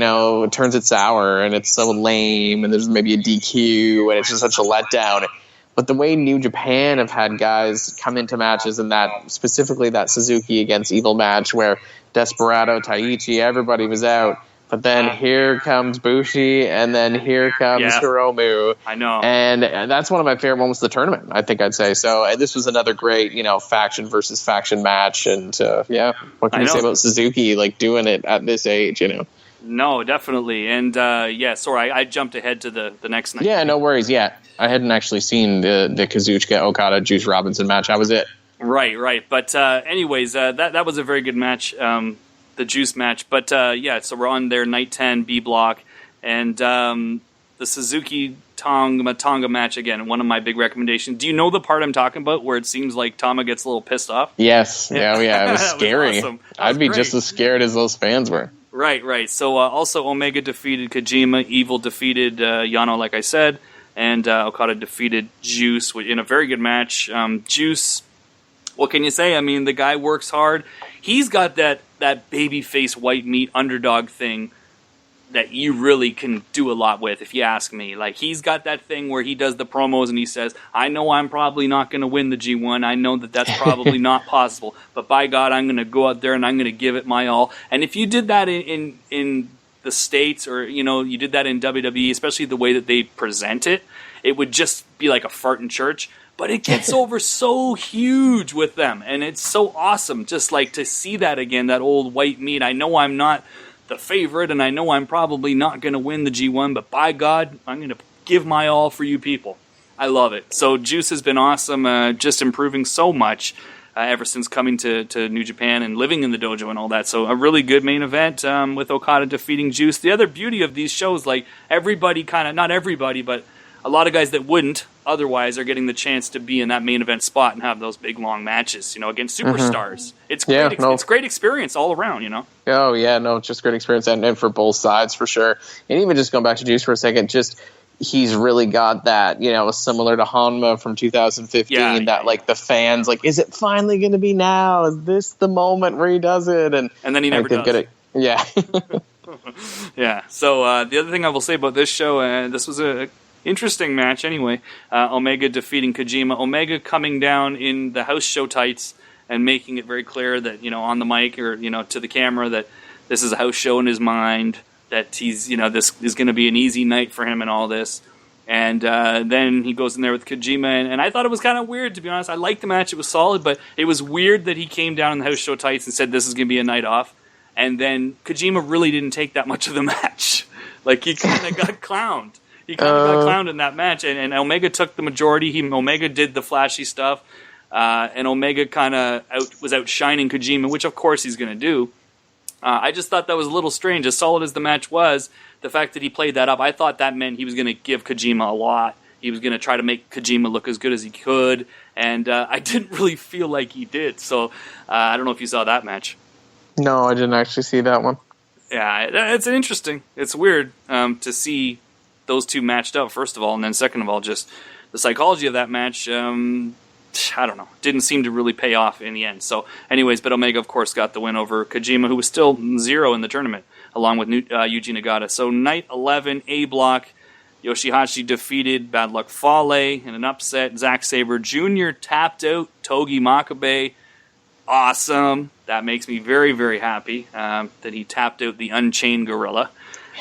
turns it sour, and it's so lame, and there's maybe a DQ, and it's just such a letdown. But the way New Japan have had guys come into matches, and that specifically that Suzuki against Evil match where Desperado, Taichi, everybody was out. But then here comes Bushi, and then here comes Hiromu. I know. And that's one of my favorite moments of the tournament, I think I'd say. So this was another great, faction versus faction match. And, what can you say about Suzuki, doing it at this age, No, definitely. And, sorry, I jumped ahead to the next night. Yeah, no worries. Yeah, I hadn't actually seen the Kazuchika Okada Juice Robinson match. How was it? Right. But anyways, that was a very good match, the Juice match. But, so we're on their night 10 B block. And the Suzuki Tonga match, again, one of my big recommendations. Do you know the part I'm talking about where it seems like Tama gets a little pissed off? Yes. Yeah, it was scary. Was awesome. I'd be just as scared as those fans were. Right. So also Omega defeated Kojima, Evil defeated Yano, like I said, and Okada defeated Juice in a very good match. Juice, what can you say? The guy works hard. He's got that babyface white meat underdog thing that you really can do a lot with, if you ask me. He's got that thing where he does the promos and he says, I know I'm probably not going to win the G1. I know that's probably not possible. But by God, I'm going to go out there and I'm going to give it my all. And if you did that in the States, or, you did that in WWE, especially the way that they present it, it would just be like a fart in church. But it gets over so huge with them. And it's so awesome just to see that again, that old white meat. I know I'm not the favorite, and I know I'm probably not going to win the G1, but by God, I'm going to give my all for you people. I love it. So Juice has been awesome, just improving so much ever since coming to New Japan and living in the dojo and all that. So a really good main event with Okada defeating Juice. The other beauty of these shows, everybody not everybody, but a lot of guys that wouldn't otherwise are getting the chance to be in that main event spot and have those big long matches, against superstars. It's great. It's great experience all around, Oh yeah, no, just great experience, and for both sides for sure. And even just going back to Juice for a second, he's really got that, similar to Hanma from 2015, the fans, is it finally going to be now? Is this the moment where he does it? And then he never does. Yeah. Yeah. So the other thing I will say about this show, this was a interesting match anyway. Omega defeating Kojima. Omega coming down in the house show tights and making it very clear that, on the mic or, to the camera that this is a house show in his mind. that he's, this is going to be an easy night for him and all this. And then he goes in there with Kojima, and I thought it was kind of weird, to be honest. I liked the match. It was solid, but it was weird that he came down in the house show tights and said this is going to be a night off. And then Kojima really didn't take that much of the match. Like, he kind of got clowned. He kind of got clowned in that match, and Omega took the majority. Omega did the flashy stuff, and Omega kind of was outshining Kojima, which of course he's going to do. I just thought that was a little strange. As solid as the match was, the fact that he played that up, I thought that meant he was going to give Kojima a lot. He was going to try to make Kojima look as good as he could, and I didn't really feel like he did. So I don't know if you saw that match. No, I didn't actually see that one. Yeah, it's interesting. It's weird to see those two matched up, first of all, and then second of all, just the psychology of that match. I don't know. Didn't seem to really pay off in the end. So, anyways, but Omega, of course, got the win over Kojima, who was still 0 in the tournament, along with Yuji Nagata. So, night 11, A block, Yoshihashi defeated Bad Luck Fale in an upset. Zack Sabre Jr. tapped out Togi Makabe. Awesome. That makes me very, very happy that he tapped out the Unchained Gorilla.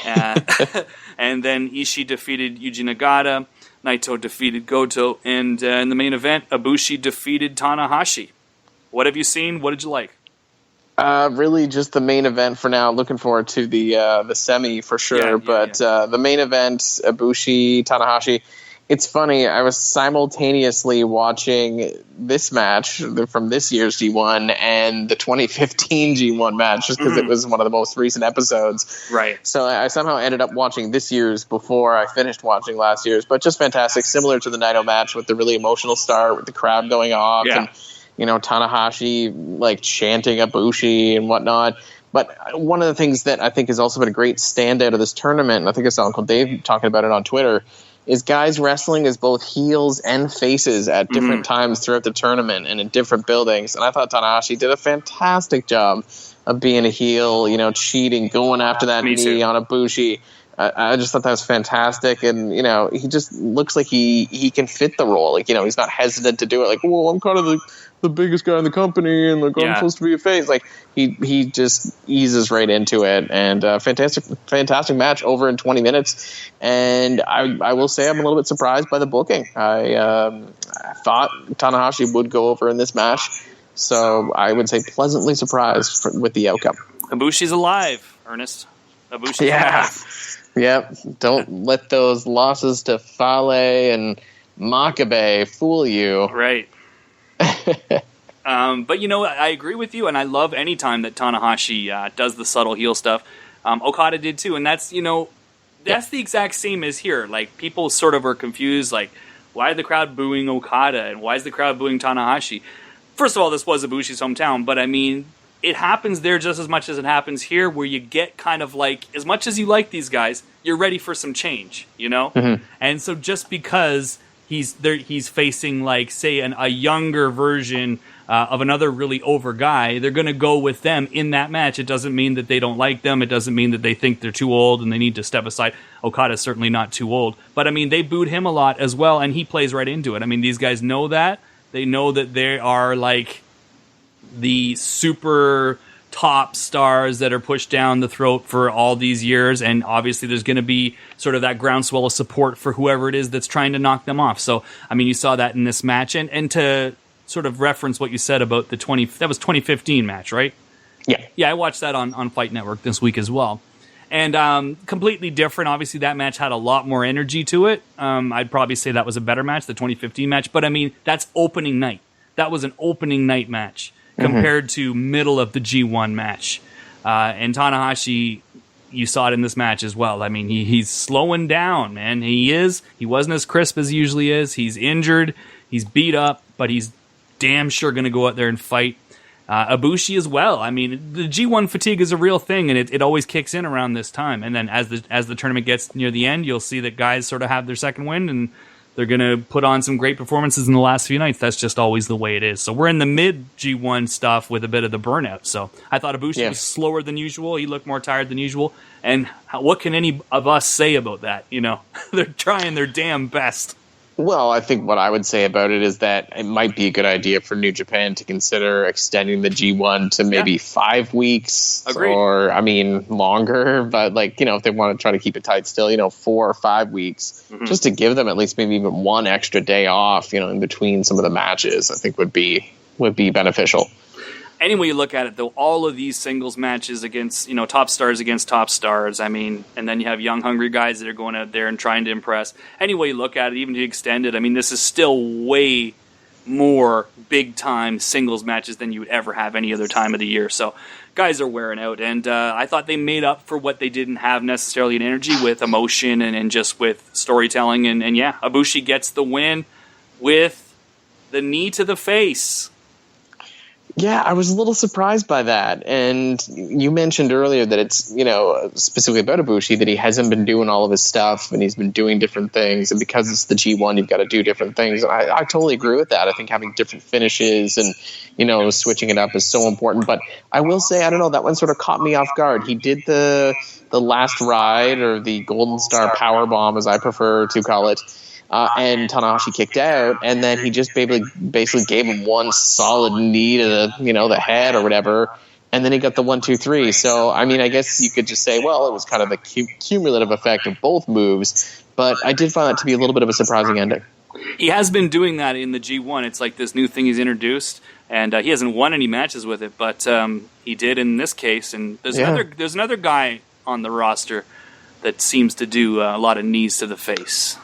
And then Ishii defeated Yuji Nagata. Naito defeated Goto, and in the main event, Ibushi defeated Tanahashi. What have you seen? What did you like? Really, just the main event for now. Looking forward to the semi for sure, but the main event, Ibushi, Tanahashi. It's funny, I was simultaneously watching this match from this year's G1 and the 2015 G1 match, just because it was one of the most recent episodes. Right. So I somehow ended up watching this year's before I finished watching last year's, but just fantastic, similar to the Naito match with the really emotional start, with the crowd going off, and Tanahashi like chanting Ibushi and whatnot. But one of the things that I think has also been a great standout of this tournament, and I think I saw Uncle Dave talking about it on Twitter, is guys wrestling as both heels and faces at different times throughout the tournament and in different buildings. And I thought Tanahashi did a fantastic job of being a heel, cheating, going after that knee on Ibushi. I just thought that was fantastic. And, he just looks like he can fit the role. Like, he's not hesitant to do it. Like, well, I'm kind of the biggest guy in the company, and I'm supposed to be a face. Like, he just eases right into it, and fantastic match over in 20 minutes. And I will say I'm a little bit surprised by the booking. I thought Tanahashi would go over in this match, so I would say pleasantly surprised with the outcome. Ibushi's alive, Ernest. Ibushi's alive. Yep. Don't let those losses to Fale and Makabe fool you. Right. But I agree with you, and I love any time that Tanahashi does the subtle heel stuff. Okada did too, and that's that's the exact same as here. Like, people sort of are confused, like, why is the crowd booing Okada and why is the crowd booing Tanahashi? First of all, this was Ibushi's hometown, but I mean, it happens there just as much as it happens here, where you get kind of like, as much as you like these guys, you're ready for some change, And so just because he's facing, like, say, a younger version of another really over guy, they're going to go with them in that match. It doesn't mean that they don't like them. It doesn't mean that they think they're too old and they need to step aside. Okada's certainly not too old. But, I mean, they booed him a lot as well, and he plays right into it. I mean, these guys know that. They know that they are, like, the super top stars that are pushed down the throat for all these years, and obviously there's going to be sort of that groundswell of support for whoever it is that's trying to knock them off. So, I mean, you saw that in this match, and to sort of reference what you said about that was 2015 match, right? Yeah, I watched that on Fight Network this week as well. And completely different. Obviously, that match had a lot more energy to it. I'd probably say that was a better match, the 2015 match. But, I mean, that's opening night. That was an opening night match compared to middle of the G1 match. And Tanahashi, you saw it in this match as well. I mean, he's slowing down, man. He wasn't as crisp as he usually is. He's injured. He's beat up, but he's damn sure going to go out there and fight. Ibushi as well. I mean, the G1 fatigue is a real thing, and it always kicks in around this time. And then as the tournament gets near the end, you'll see that guys sort of have their second wind, and they're going to put on some great performances in the last few nights. That's just always the way it is. So we're in the mid G1 stuff with a bit of the burnout. So I thought Ibushi was slower than usual. He looked more tired than usual. And what can any of us say about that? They're trying their damn best. Well, I think what I would say about it is that it might be a good idea for New Japan to consider extending the G1 to maybe 5 weeks. Agreed. Or, I mean, longer. But, like, if they want to try to keep it tight still, 4 or 5 weeks, just to give them at least maybe even one extra day off, in between some of the matches, I think would be beneficial. Any way you look at it, though, all of these singles matches against, top stars against top stars, I mean, and then you have young, hungry guys that are going out there and trying to impress. Any way you look at it, even to extend it, I mean, this is still way more big-time singles matches than you would ever have any other time of the year. So guys are wearing out, and I thought they made up for what they didn't have necessarily in energy with emotion and just with storytelling. And Ibushi gets the win with the knee to the face. Yeah, I was a little surprised by that. And you mentioned earlier that it's, specifically about Ibushi, that he hasn't been doing all of his stuff and he's been doing different things. And because it's the G1, you've got to do different things. And I totally agree with that. I think having different finishes and, switching it up is so important. But I will say, I don't know, that one sort of caught me off guard. He did the last ride, or the Golden Star Power Bomb, as I prefer to call it. And Tanahashi kicked out, and then he just basically gave him one solid knee to the head or whatever, and then he got the 1, 2, 3. So, I mean, I guess you could just say, well, it was kind of a cumulative effect of both moves, but I did find that to be a little bit of a surprising ending. He has been doing that in the G1. It's like this new thing he's introduced, and he hasn't won any matches with it, but he did in this case. And there's another guy on the roster that seems to do a lot of knees to the face.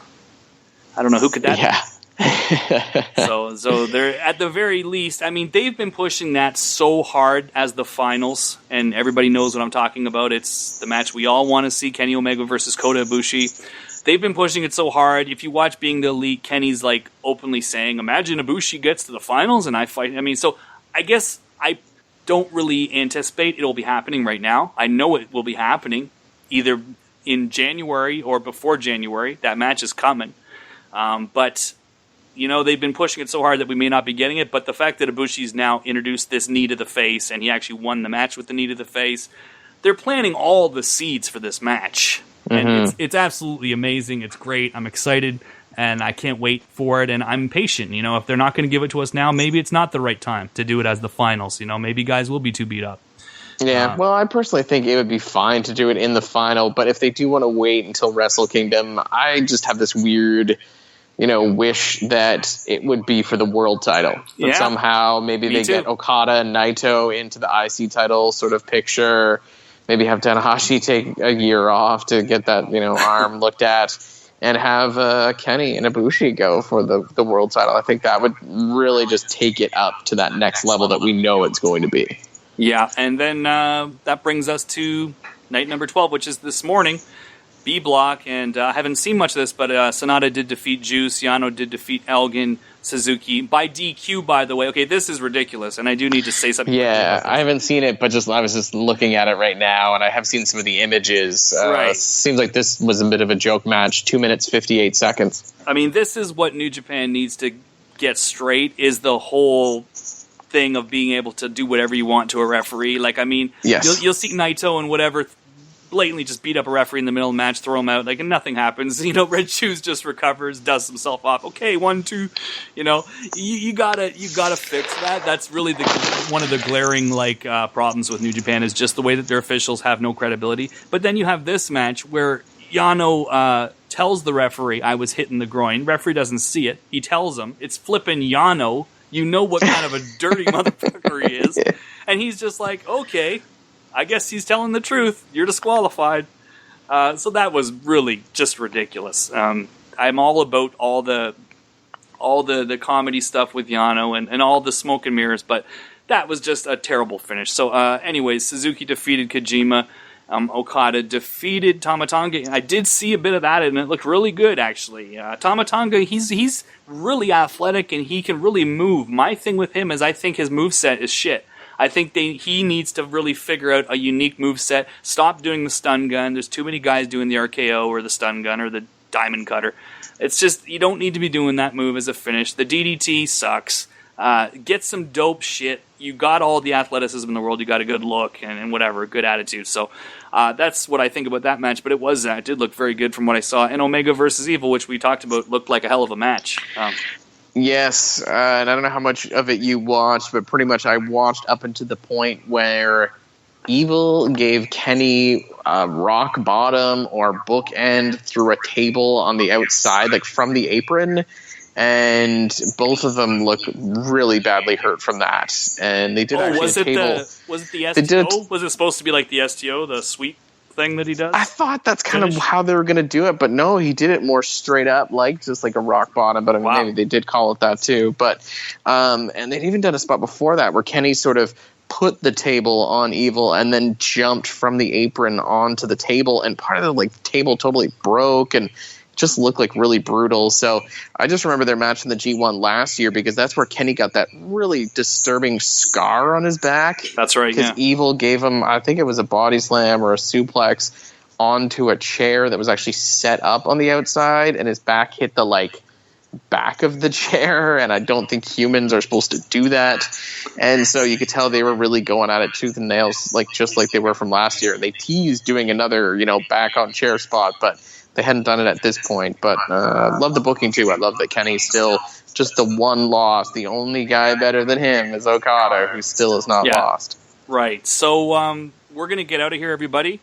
I don't know who could that be. So they're, at the very least, I mean, they've been pushing that so hard as the finals, and everybody knows what I'm talking about. It's the match we all want to see, Kenny Omega versus Kota Ibushi. They've been pushing it so hard. If you watch Being the Elite, Kenny's like openly saying, imagine Ibushi gets to the finals and I fight. I mean, so I guess I don't really anticipate it'll be happening right now. I know it will be happening either in January or before January. That match is coming. But, they've been pushing it so hard that we may not be getting it. But the fact that Ibushi's now introduced this knee to the face, and he actually won the match with the knee to the face, they're planting all the seeds for this match. Mm-hmm. And it's absolutely amazing. It's great. I'm excited, and I can't wait for it. And I'm patient. If they're not going to give it to us now, maybe it's not the right time to do it as the finals. Maybe guys will be too beat up. Yeah, well, I personally think it would be fine to do it in the final. But if they do want to wait until Wrestle Kingdom, I just have this weird wish that it would be for the world title. That somehow maybe they get Okada and Naito into the IC title sort of picture. Maybe have Tanahashi take a year off to get that, arm looked at, and have Kenny and Ibushi go for the world title. I think that would really just take it up to that next level that we know it's going to be. Yeah, and then that brings us to night number 12, which is this morning. B block, and I haven't seen much of this, but Sonata did defeat Juice, Yano did defeat Elgin, Suzuki by DQ, by the way. Okay, this is ridiculous, and I do need to say something. Yeah, I haven't seen it, but I was just looking at it right now, and I have seen some of the images. Right. Seems like this was a bit of a joke match, 2 minutes, 58 seconds. I mean, this is what New Japan needs to get straight, is the whole thing of being able to do whatever you want to a referee. Like, I mean, yes. You'll see Naito and whatever blatantly just beat up a referee in the middle of the match, throw him out, like, and nothing happens. Red Shoes just recovers, dusts himself off. Okay, 1, 2. You gotta fix that. That's really one of the glaring problems with New Japan, is just the way that their officials have no credibility. But then you have this match where Yano tells the referee, I was hit in the groin. Referee doesn't see it. He tells him. It's flipping Yano. You know what kind of a dirty motherfucker he is. And he's just like, okay, I guess he's telling the truth. You're disqualified. So that was really just ridiculous. I'm all about all the comedy stuff with Yano and all the smoke and mirrors, but that was just a terrible finish. So anyways, Suzuki defeated Kojima. Okada defeated Tama Tonga. I did see a bit of that, and it looked really good, actually. Tama Tonga, he's really athletic, and he can really move. My thing with him is I think his moveset is shit. I think he needs to really figure out a unique moveset. Stop doing the stun gun. There's too many guys doing the RKO or the stun gun or the diamond cutter. It's just, you don't need to be doing that move as a finish. The DDT sucks. Get some dope shit. You got all the athleticism in the world. You got a good look and whatever, good attitude. So that's what I think about that match. But it did look very good from what I saw. And Omega versus Evil, which we talked about, looked like a hell of a match. Yes, and I don't know how much of it you watched, but pretty much I watched up until the point where Evil gave Kenny a rock bottom or bookend through a table on the outside, like from the apron, and both of them look really badly hurt from that. And they did actually was it table. Was it the STO? Was it supposed to be like the STO, the sweep thing that he does? I thought that's kind of how they were going to do it, but no, he did it more straight up, like just like a rock bottom. But I mean, maybe they did call it that too. But and they'd even done a spot before that where Kenny sort of put the table on Evil and then jumped from the apron onto the table, and part of the table totally broke and just looked like really brutal. So I just remember their match in the G1 last year because that's where Kenny got that really disturbing scar on his back. That's right, because Evil gave him, I think it was a body slam or a suplex onto a chair that was actually set up on the outside, and his back hit the back of the chair, and I don't think humans are supposed to do that. And so you could tell they were really going at it tooth and nails, just like they were from last year. They teased doing another, back on chair spot, but they hadn't done it at this point. But I love the booking too. I love that Kenny's still just the one loss. The only guy better than him is Okada, who still is not lost. Right. So we're going to get out of here, everybody.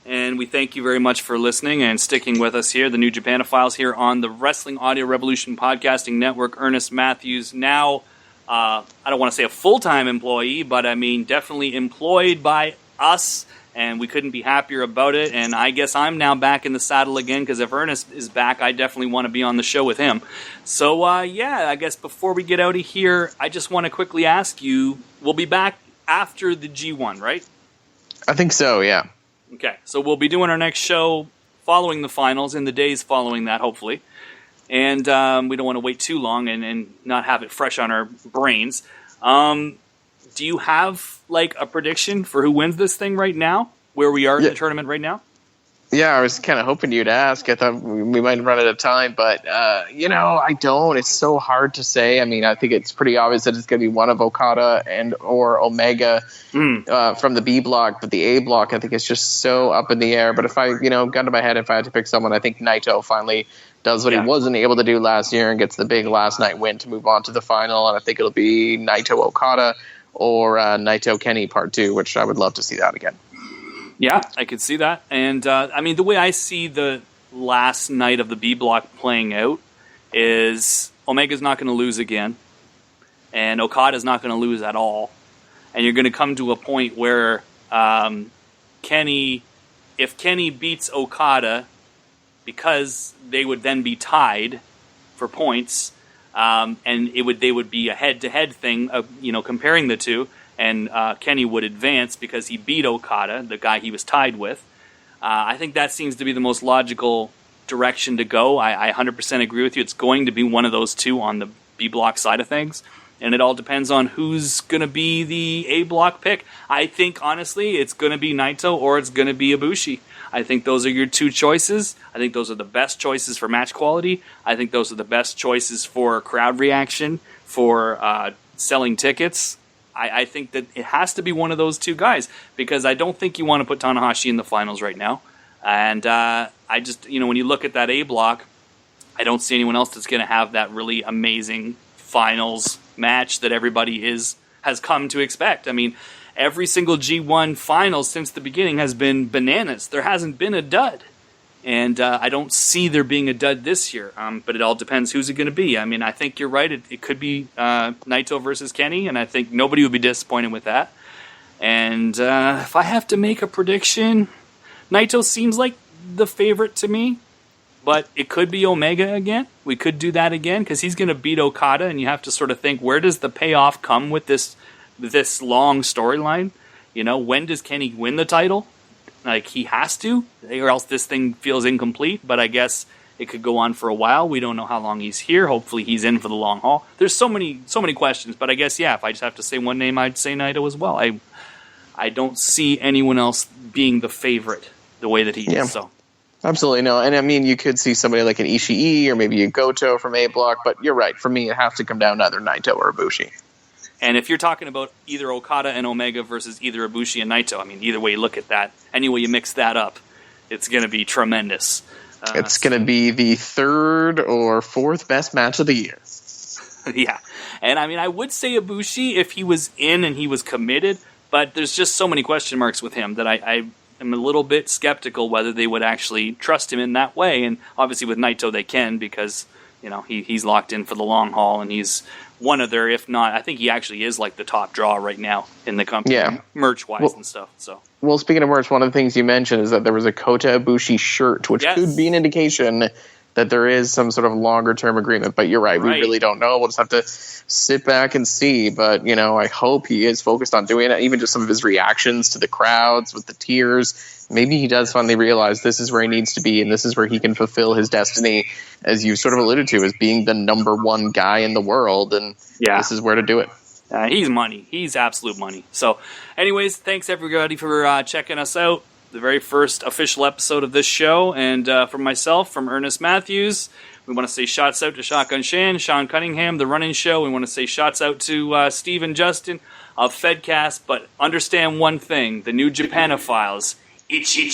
And we thank you very much for listening and sticking with us here, the New Japanophiles, here on the Wrestling Audio Revolution Podcasting Network. Ernest Matthews, now, I don't want to say a full-time employee, but I mean definitely employed by us, and we couldn't be happier about it. And I guess I'm now back in the saddle again, because if Ernest is back, I definitely want to be on the show with him. So, I guess before we get out of here, I just want to quickly ask you, we'll be back after the G1, right? I think so, yeah. Okay, so we'll be doing our next show following the finals, in the days following that, hopefully. And we don't want to wait too long and not have it fresh on our brains. Do you have, a prediction for who wins this thing right now? Where we are in the tournament right now? Yeah, I was kind of hoping you'd ask. I thought we might run out of time, but, I don't. It's so hard to say. I mean, I think it's pretty obvious that it's going to be one of Okada or Omega from the B block, but the A block, I think it's just so up in the air. But if I, gun to my head, if I had to pick someone, I think Naito finally does what he wasn't able to do last year and gets the big last night win to move on to the final. And I think it'll be Naito Okada or Naito Kenny Part 2, which I would love to see that again. Yeah, I could see that. And, the way I see the last night of the B block playing out is Omega's not going to lose again, and Okada's not going to lose at all. And you're going to come to a point where if Kenny beats Okada, because they would then be tied for points, and they would be a head-to-head thing, comparing the two, and Kenny would advance because he beat Okada, the guy he was tied with. I think that seems to be the most logical direction to go. I 100% agree with you. It's going to be one of those two on the B block side of things, and it all depends on who's going to be the A block pick. I think, honestly, it's going to be Naito or it's going to be Ibushi. I think those are your two choices. I think those are the best choices for match quality. I think those are the best choices for crowd reaction, for selling tickets. I think that it has to be one of those two guys, because I don't think you want to put Tanahashi in the finals right now. And I just, when you look at that A block, I don't see anyone else that's going to have that really amazing finals match that everybody has come to expect. I mean, every single G1 finals since the beginning has been bananas. There hasn't been a dud. And I don't see there being a dud this year, but it all depends who's it going to be. I mean, I think you're right. It could be Naito versus Kenny, and I think nobody would be disappointed with that. And if I have to make a prediction, Naito seems like the favorite to me, but it could be Omega again. We could do that again, because he's going to beat Okada, and you have to sort of think, where does the payoff come with this long storyline? When does Kenny win the title? He has to, or else this thing feels incomplete, but I guess it could go on for a while. We don't know how long he's here. Hopefully he's in for the long haul. There's so many questions, but I guess, if I just have to say one name, I'd say Naito as well. I don't see anyone else being the favorite the way that he is. So Absolutely no, and I mean you could see somebody like an Ishii or maybe a Goto from A Block, but you're right. For me, it has to come down to either Naito or Ibushi. And if you're talking about either Okada and Omega versus either Ibushi and Naito, I mean, either way you look at that, any way you mix that up, it's going to be tremendous. It's going to be the third or fourth best match of the year. Yeah, and I mean, I would say Ibushi if he was in and he was committed, but there's just so many question marks with him that I am a little bit skeptical whether they would actually trust him in that way. And obviously with Naito they can, because he's locked in for the long haul, and he's one of their, if not, I think he actually is like the top draw right now in the company, merch-wise and stuff. So, well, speaking of merch, one of the things you mentioned is that there was a Kota Ibushi shirt, which could be an indication that there is some sort of longer-term agreement. But you're right, we really don't know. We'll just have to sit back and see. But, I hope he is focused on doing it. Even just some of his reactions to the crowds with the tears. Maybe he does finally realize this is where he needs to be, and this is where he can fulfill his destiny, as you sort of alluded to, as being the number one guy in the world, and this is where to do it. He's money. He's absolute money. So, anyways, thanks everybody for checking us out. The very first official episode of this show, and from myself, from Ernest Matthews, we want to say shots out to Shotgun Shan, Sean Cunningham, The Running Show. We want to say shots out to Steve and Justin of Fedcast, but understand one thing, the new Japanophiles, itchy.